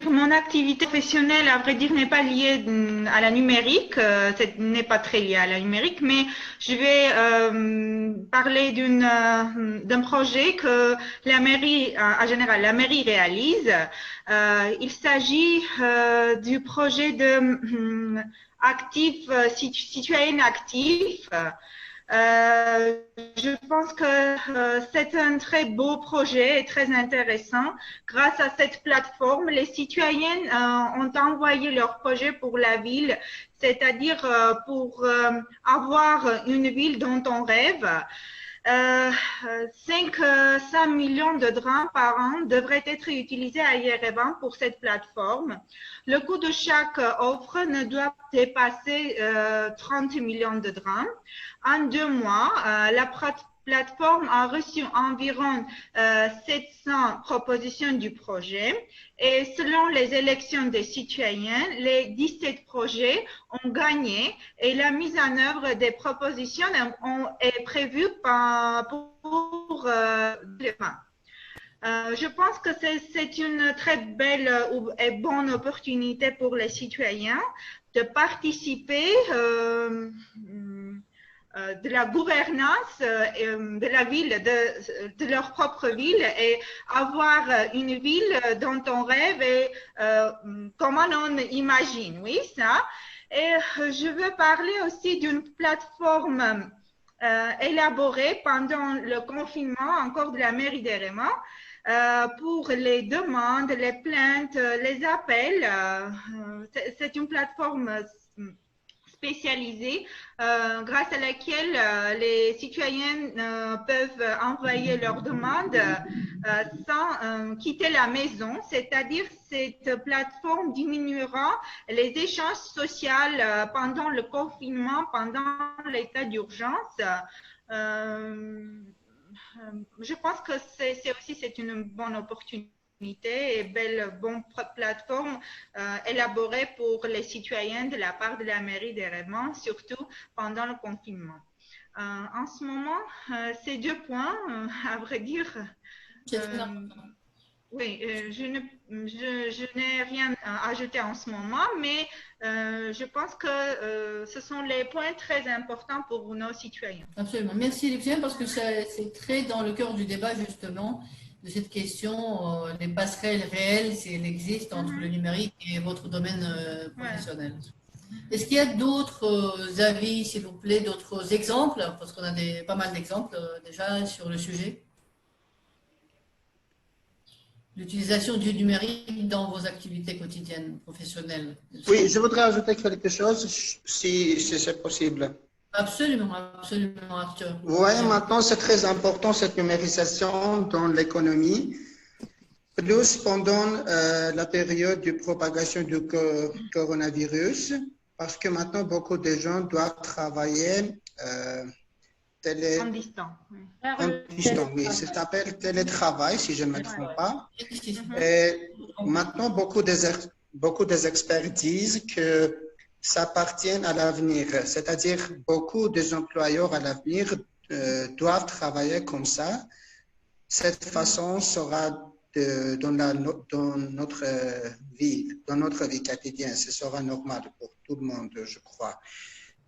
que mon activité professionnelle, à vrai dire, n'est pas liée à la numérique, n'est pas très liée à la numérique, mais je vais parler d'un projet que la mairie, en général, la mairie réalise. Il s'agit du projet de citoyenne active. Je pense que c'est un très beau projet et très intéressant. Grâce à cette plateforme, les citoyennes ont envoyé leur projet pour la ville, c'est-à-dire pour avoir une ville dont on rêve. 5 millions de dirhams par an devraient être utilisés à Yerevan pour cette plateforme. Le coût de chaque offre ne doit dépasser 30 millions de dirhams. En 2 mois, la plateforme a reçu environ 700 propositions du projet et selon les élections des citoyens, les 17 projets ont gagné et la mise en œuvre des propositions est prévue pour demain. Je pense que c'est une très belle et bonne opportunité pour les citoyens de participer de la gouvernance de la ville, de leur propre ville et avoir une ville dont on rêve et comment on imagine, oui, ça. Et je veux parler aussi d'une plateforme élaborée pendant le confinement encore de la mairie d'Erevan pour les demandes, les plaintes, les appels. C'est une plateforme spécialisée grâce à laquelle les citoyens peuvent envoyer leurs demandes sans quitter la maison, c'est-à-dire cette plateforme diminuera les échanges sociaux pendant le confinement, pendant l'état d'urgence. Je pense que c'est une bonne opportunité et bonne plateforme élaborée pour les citoyens de la part de la mairie d'Erevan, surtout pendant le confinement. En ce moment, ces 2 points, à vrai dire, oui, je n'ai rien à ajouter en ce moment, mais je pense que ce sont les points très importants pour nos citoyens. Absolument. Merci Lucienne, parce que c'est très dans le cœur du débat justement de cette question, les passerelles réelles, si elles existent entre le numérique et votre domaine professionnel. Est-ce qu'il y a d'autres avis, s'il vous plaît, d'autres exemples, parce qu'on a pas mal d'exemples déjà sur le sujet? L'utilisation du numérique dans vos activités quotidiennes professionnelles. Oui, je voudrais ajouter quelque chose, si c'est possible. Absolument, absolument, Arthur. Oui, maintenant c'est très important cette numérisation dans l'économie, plus pendant la période de propagation du coronavirus, parce que maintenant beaucoup de gens doivent travailler en distance. En distance, oui, ça s'appelle télétravail, si je ne me trompe pas. Et maintenant, beaucoup des experts disent que ça appartient à l'avenir, c'est-à-dire beaucoup des employeurs à l'avenir doivent travailler comme ça. Cette façon sera dans notre vie quotidienne, ce sera normal pour tout le monde, je crois.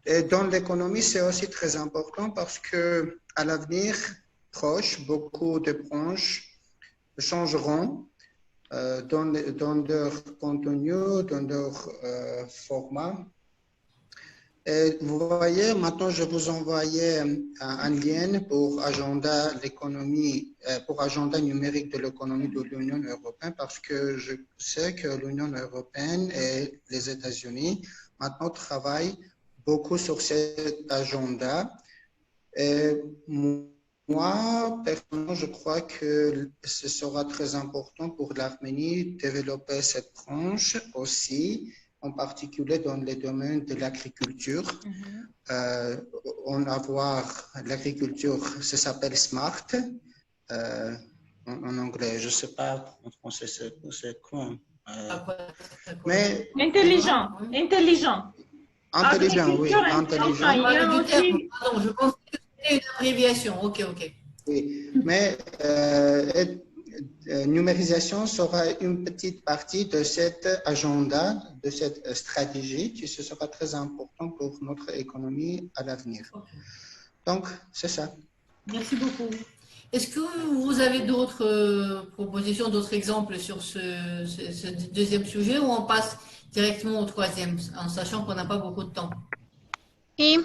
Et dans l'économie, c'est aussi très important parce que à l'avenir proche, beaucoup de branches changeront dans leur contenu, dans leur format. Et vous voyez, maintenant, je vous envoyais un lien pour agenda l'économie, pour agenda numérique de l'économie de l'Union européenne, parce que je sais que l'Union européenne et les États-Unis maintenant travaillent beaucoup sur cet agenda. Et moi, personnellement, je crois que ce sera très important pour l'Arménie de développer cette branche aussi, en particulier dans les domaines de l'agriculture. On va voir l'agriculture, ça s'appelle SMART en anglais. Je ne sais pas en français c'est quoi. Mais intelligent. Intelligent, oui, intelligent. Pardon, je pense que Une abréviation, ok. Oui, mais numérisation sera une petite partie de cet agenda, de cette stratégie qui ce sera très important pour notre économie à l'avenir. Donc, c'est ça. Merci beaucoup. Est-ce que vous avez d'autres propositions, d'autres exemples sur ce deuxième sujet ou on passe directement au troisième, en sachant qu'on n'a pas beaucoup de temps? Et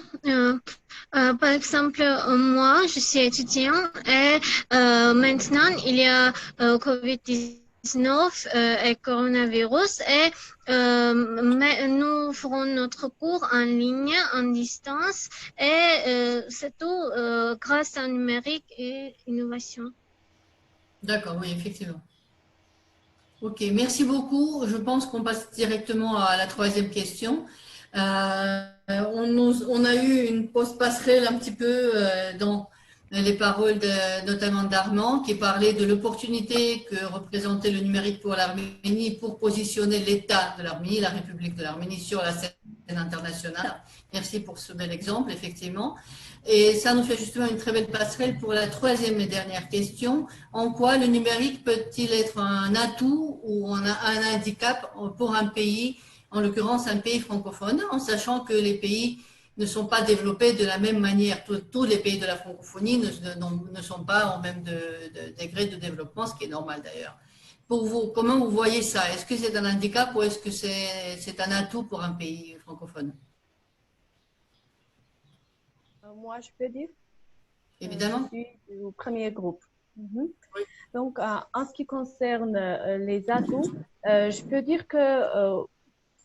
par exemple, moi, je suis étudiant et maintenant, il y a COVID-19 et coronavirus et nous ferons notre cours en ligne, en distance et c'est tout grâce au numérique et innovation. D'accord, oui, effectivement. Ok, merci beaucoup. Je pense qu'on passe directement à la troisième question. On a eu une passerelle un petit peu dans les paroles notamment d'Armand qui parlait de l'opportunité que représentait le numérique pour l'Arménie pour positionner l'État de l'Arménie, la République de l'Arménie sur la scène internationale. Merci pour ce bel exemple, effectivement. Et ça nous fait justement une très belle passerelle pour la troisième et dernière question. En quoi le numérique peut-il être un atout ou un handicap pour un pays, en l'occurrence un pays francophone, en sachant que les pays ne sont pas développés de la même manière. Tous les pays de la francophonie ne sont pas au même degré de développement, ce qui est normal d'ailleurs. Pour vous, comment vous voyez ça? Est-ce que c'est un handicap ou est-ce que c'est un atout pour un pays francophone? Moi, je peux dire? Évidemment. Je suis du premier groupe. Oui. Donc, en ce qui concerne les atouts, je peux dire que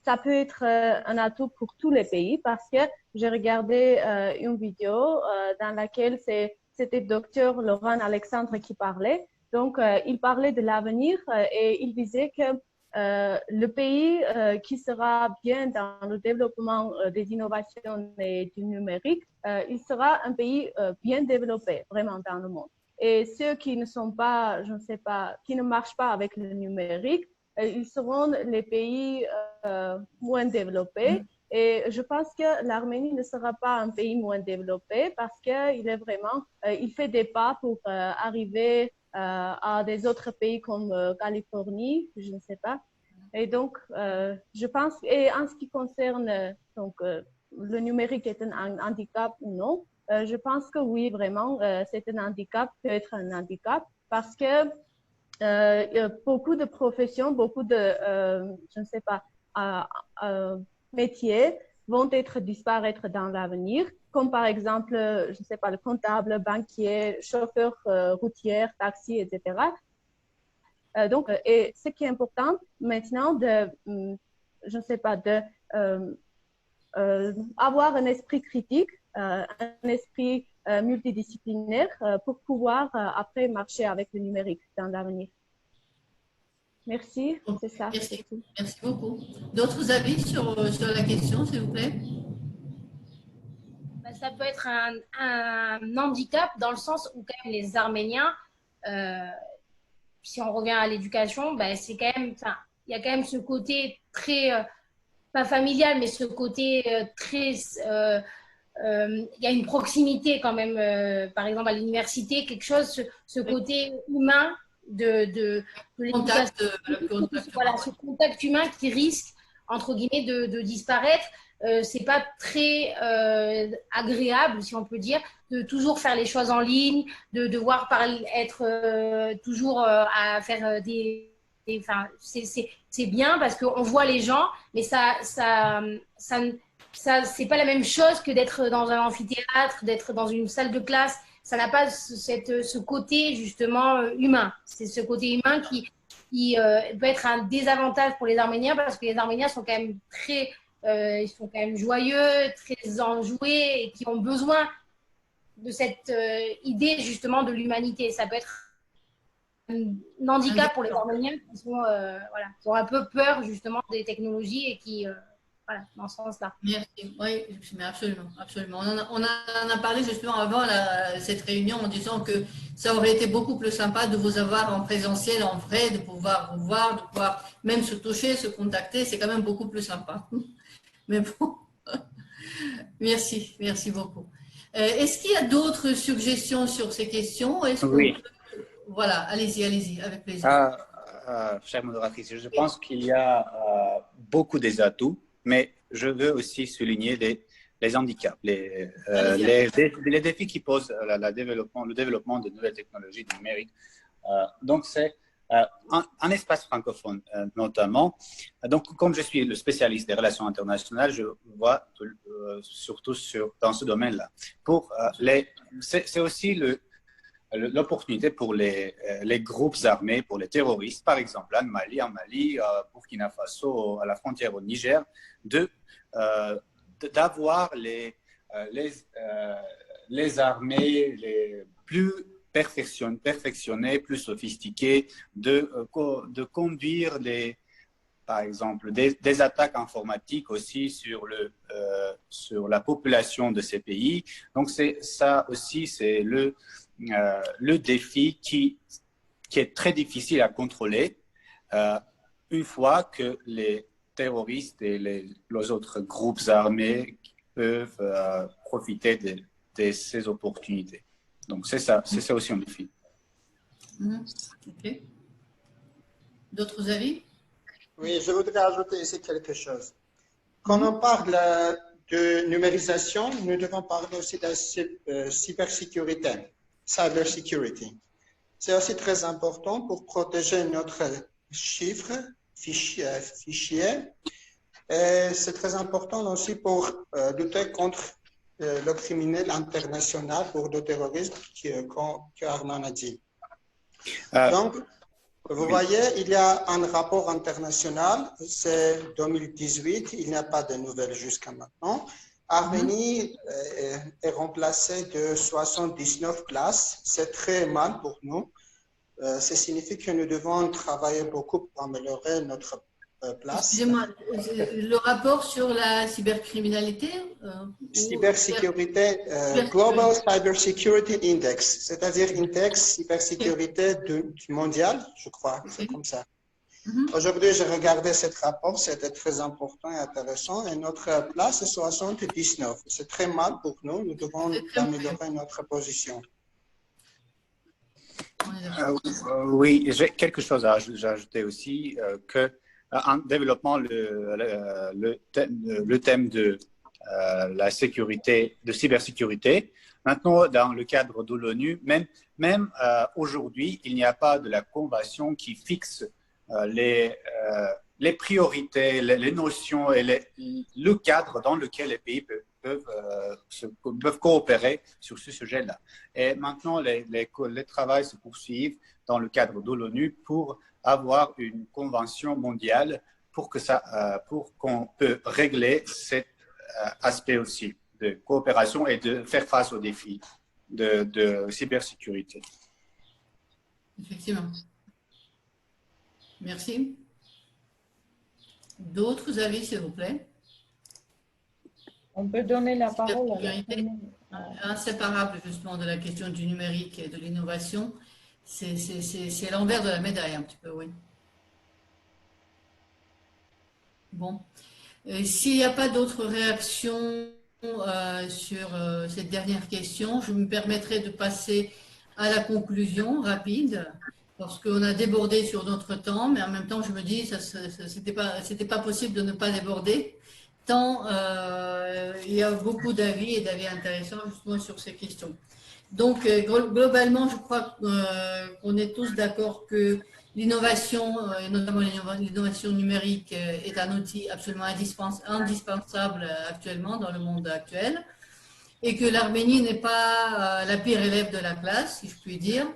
ça peut être un atout pour tous les pays parce que j'ai regardé une vidéo dans laquelle c'était docteur Laurent Alexandre qui parlait. Donc, il parlait de l'avenir et il disait que le pays qui sera bien dans le développement des innovations et du numérique, il sera un pays bien développé vraiment dans le monde. Et ceux qui ne sont pas, je ne sais pas, qui ne marchent pas avec le numérique, ils seront les pays moins développés. Et je pense que l'Arménie ne sera pas un pays moins développé parce qu'il est vraiment, il fait des pas pour arriver à des autres pays comme Californie, je ne sais pas. Et donc, je pense, et en ce qui concerne donc, le numérique est un handicap ou non, je pense que oui, vraiment, c'est un handicap, peut être un handicap parce que beaucoup de professions, beaucoup de, je ne sais pas, métiers vont disparaître dans l'avenir, comme par exemple, je ne sais pas, le comptable, banquier, chauffeur routier, taxi, etc. Donc, et ce qui est important maintenant, je ne sais pas, avoir un esprit critique, un esprit multidisciplinaire pour pouvoir après marcher avec le numérique dans l'avenir. Merci, c'est ça. Merci beaucoup. D'autres avis sur la question, s'il vous plaît? Ça peut être un handicap dans le sens où quand même les Arméniens, si on revient à l'éducation, c'est quand même, il y a quand même ce côté très, pas familial, mais ce côté très, il y a une proximité quand même, par exemple à l'université, quelque chose, ce côté humain de l'éducation. Voilà, ce contact humain qui risque, entre guillemets, de disparaître. C'est pas très agréable, si on peut dire, de toujours faire les choses en ligne, de devoir être toujours à faire enfin, c'est bien parce qu'on voit les gens, mais ça c'est pas la même chose que d'être dans un amphithéâtre, d'être dans une salle de classe. Ça n'a pas ce côté justement humain. C'est ce côté humain qui peut être un désavantage pour les Arméniens parce que les Arméniens sont quand même très ils sont quand même joyeux, très enjoués et qui ont besoin de cette idée justement de l'humanité. Ça peut être un handicap pour les Arméniens qui sont, qui ont un peu peur justement des technologies et qui, voilà, dans ce sens-là. Merci, oui, absolument, absolument. On en a parlé justement avant cette réunion en disant que ça aurait été beaucoup plus sympa de vous avoir en présentiel, en vrai, de pouvoir vous voir, de pouvoir même se toucher, se contacter. C'est quand même beaucoup plus sympa. Mais bon, merci beaucoup. Est-ce qu'il y a d'autres suggestions sur ces questions? Oui. Voilà, allez-y, avec plaisir. Chère modératrice, je pense qu'il y a beaucoup des atouts, mais je veux aussi souligner les handicaps, les défis qui posent le développement de nouvelles technologies numériques. Donc, c'est un espace francophone notamment. Donc, comme je suis le spécialiste des relations internationales, je vois surtout dans ce domaine-là. C'est aussi l'opportunité pour les groupes armés, pour les terroristes, par exemple, en Mali, Burkina Faso, à la frontière au Niger, d'avoir les armées les plus perfectionnées, plus sophistiquées, de conduire par exemple, des attaques informatiques aussi sur la population de ces pays. Donc, ça aussi, c'est le défi qui est très difficile à contrôler une fois que les terroristes et les autres groupes armés peuvent profiter de ces opportunités. Donc, c'est ça aussi un défi. Ok. D'autres avis? Oui, je voudrais ajouter ici quelque chose. Quand on parle de numérisation, nous devons parler aussi de cybersécurité, cyber security. C'est aussi très important pour protéger notre fichier. Et c'est très important aussi pour lutter contre le criminel international, pour le terrorisme que Armand a dit. Donc, vous voyez, il y a un rapport international, c'est 2018, il n'y a pas de nouvelles jusqu'à maintenant. Arménie est remplacée de 79 places, c'est très mal pour nous. Ça signifie que nous devons travailler beaucoup pour améliorer notre place. Excusez-moi, le rapport sur la cybercriminalité cybersécurité, Global Cybersecurity Index, c'est-à-dire index cybersécurité du mondial, je crois, c'est comme ça. Aujourd'hui, j'ai regardé ce rapport, c'était très important et intéressant, et notre place est 79. C'est très mal pour nous, nous devons améliorer notre position. Oui, j'ai quelque chose à ajouter aussi, que en développant le thème de la sécurité, de cybersécurité. Maintenant, dans le cadre de l'ONU, même aujourd'hui, il n'y a pas de la convention qui fixe les priorités, les notions et le cadre dans lequel les pays peuvent coopérer sur ce sujet-là. Et maintenant, les travaux se poursuivent dans le cadre de l'ONU pour avoir une convention mondiale pour qu'on peut régler cet aspect aussi de coopération et de faire face aux défis de cybersécurité. Effectivement. Merci. D'autres avis, s'il vous plaît? On peut donner la parole à inséparable justement de la question du numérique et de l'innovation. C'est l'envers de la médaille un petit peu, oui. Bon. S'il n'y a pas d'autres réactions sur cette dernière question, je me permettrai de passer à la conclusion rapide, parce qu'on a débordé sur notre temps, mais en même temps, je me dis que c'était pas possible de ne pas déborder, tant il y a beaucoup d'avis et d'avis intéressants justement sur ces questions. Donc, globalement, je crois qu'on est tous d'accord que l'innovation, et notamment l'innovation numérique, est un outil absolument indispensable actuellement dans le monde actuel, et que l'Arménie n'est pas la pire élève de la classe, si je puis dire.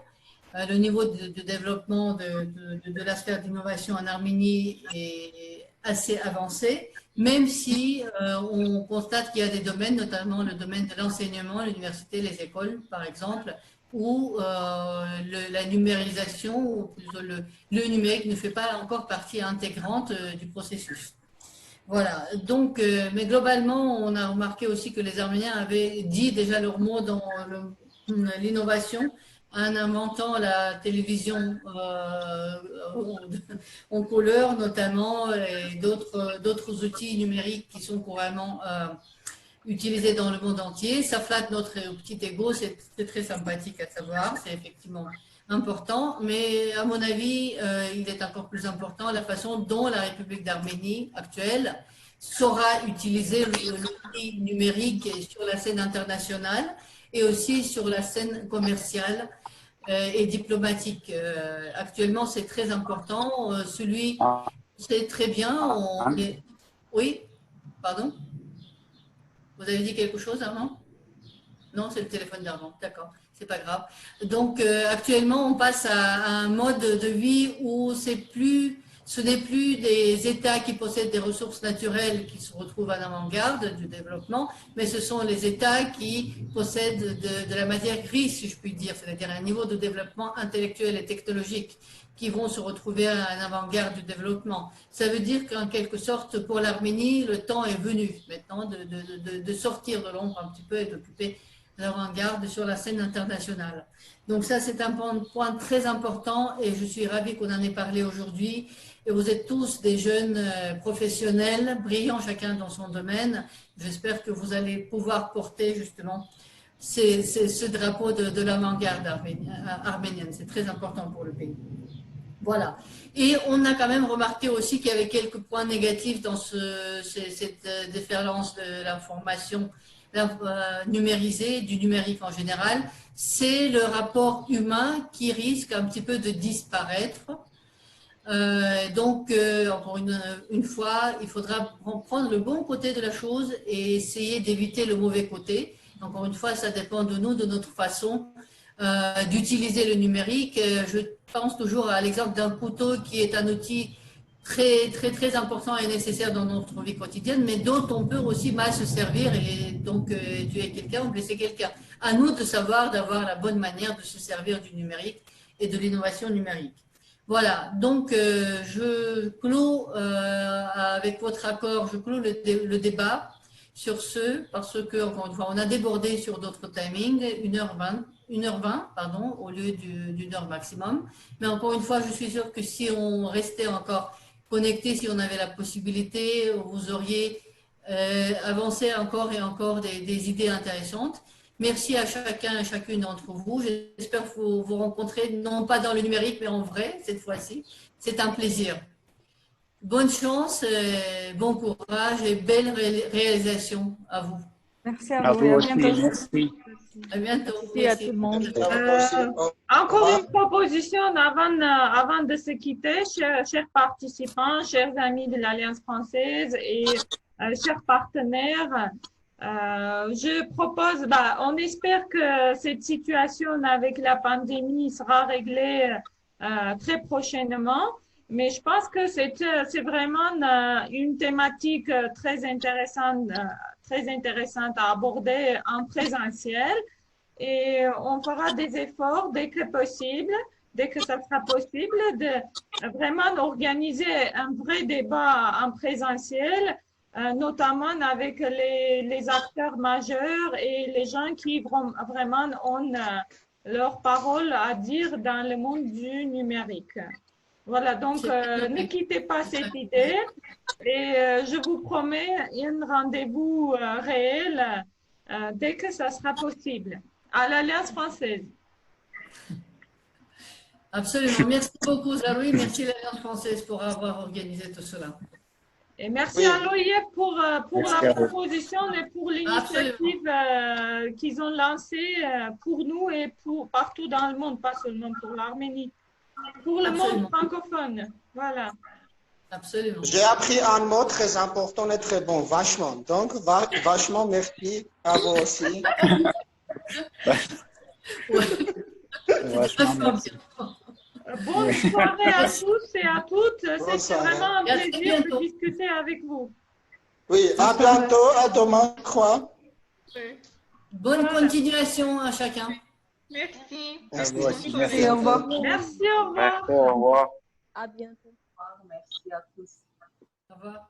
Le niveau de développement de la sphère d'innovation en Arménie est assez avancé, même si on constate qu'il y a des domaines, notamment le domaine de l'enseignement, l'université, les écoles, par exemple, où la numérisation, ou plutôt le numérique ne fait pas encore partie intégrante du processus. Voilà, donc, mais globalement, on a remarqué aussi que les Arméniens avaient dit déjà leur mot dans l'innovation, en inventant la télévision en couleur notamment, et d'autres outils numériques qui sont couramment utilisé dans le monde entier. Ça flatte notre petit ego, c'est très sympathique à savoir, c'est effectivement important, mais à mon avis, il est encore plus important la façon dont la République d'Arménie actuelle saura utiliser l'outil numérique sur la scène internationale et aussi sur la scène commerciale et diplomatique. Actuellement, c'est très important. C'est très bien. Oui, pardon? Vous avez dit quelque chose, Armand? Non, c'est le téléphone d'Armand. D'accord, c'est pas grave. Donc, actuellement, on passe à un mode de vie où ce n'est plus des États qui possèdent des ressources naturelles qui se retrouvent en avant-garde du développement, mais ce sont les États qui possèdent de la matière grise, si je puis dire, c'est-à-dire un niveau de développement intellectuel et technologique qui vont se retrouver en avant-garde du développement. Ça veut dire qu'en quelque sorte, pour l'Arménie, le temps est venu maintenant de sortir de l'ombre un petit peu et d'occuper l'avant-garde sur la scène internationale. Donc ça, c'est un point très important et je suis ravie qu'on en ait parlé aujourd'hui. Et vous êtes tous des jeunes professionnels, brillants chacun dans son domaine. J'espère que vous allez pouvoir porter justement ce drapeau de l'avant-garde arménienne. C'est très important pour le pays. Voilà. Et on a quand même remarqué aussi qu'il y avait quelques points négatifs dans cette déferlance de l'information numérisée, du numérique en général. C'est le rapport humain qui risque un petit peu de disparaître. Donc, encore une fois, il faudra prendre le bon côté de la chose et essayer d'éviter le mauvais côté. Encore une fois, ça dépend de nous, de notre façon d'utiliser le numérique. Je pense toujours à l'exemple d'un couteau qui est un outil très important et nécessaire dans notre vie quotidienne, mais dont on peut aussi mal se servir et donc tuer quelqu'un ou blesser quelqu'un. À nous de savoir, d'avoir la bonne manière de se servir du numérique et de l'innovation numérique. Voilà, donc je clôt, avec votre accord, je clôt le débat sur parce que, encore une fois, on a débordé sur d'autres timings, 1h20, pardon, au lieu d'une heure maximum. Mais encore une fois, je suis sûre que si on restait encore connecté, si on avait la possibilité, vous auriez avancé encore et encore des idées intéressantes. Merci à chacun et chacune d'entre vous. J'espère vous rencontrer, non pas dans le numérique, mais en vrai, cette fois-ci. C'est un plaisir. Bonne chance, bon courage et belle réalisation à vous. Merci à vous et à bientôt. Merci. À bientôt. Merci à tout le monde. Encore une proposition avant de se quitter, chers participants, chers amis de l'Alliance française et chers partenaires. Je propose, on espère que cette situation avec la pandémie sera réglée très prochainement, mais je pense que c'est vraiment une thématique très intéressante à aborder en présentiel et on fera des efforts dès que possible, dès que ça sera possible, de vraiment organiser un vrai débat en présentiel, notamment avec les acteurs majeurs et les gens qui vraiment ont leur parole à dire dans le monde du numérique. Voilà, donc ne quittez pas cette idée et je vous promets un rendez-vous réel dès que ça sera possible à l'Alliance française. Absolument. Merci beaucoup, Zaroui. Merci à l'Alliance française pour avoir organisé tout cela. Et merci à l'OIF pour la proposition et pour l'initiative qu'ils ont lancée pour nous et partout dans le monde, pas seulement pour l'Arménie, pour le monde francophone. Voilà. Absolument. J'ai appris un mot très important et très bon, vachement. Donc, vachement merci à vous aussi. Vachement merci. Bonne soirée à tous et à toutes. C'était vraiment un plaisir de discuter avec vous. Oui, à bientôt, à demain, je crois. Bonne continuation à chacun. Merci. Merci, au revoir. Merci, au revoir. Merci, au revoir. À bientôt. Merci à tous. Au revoir.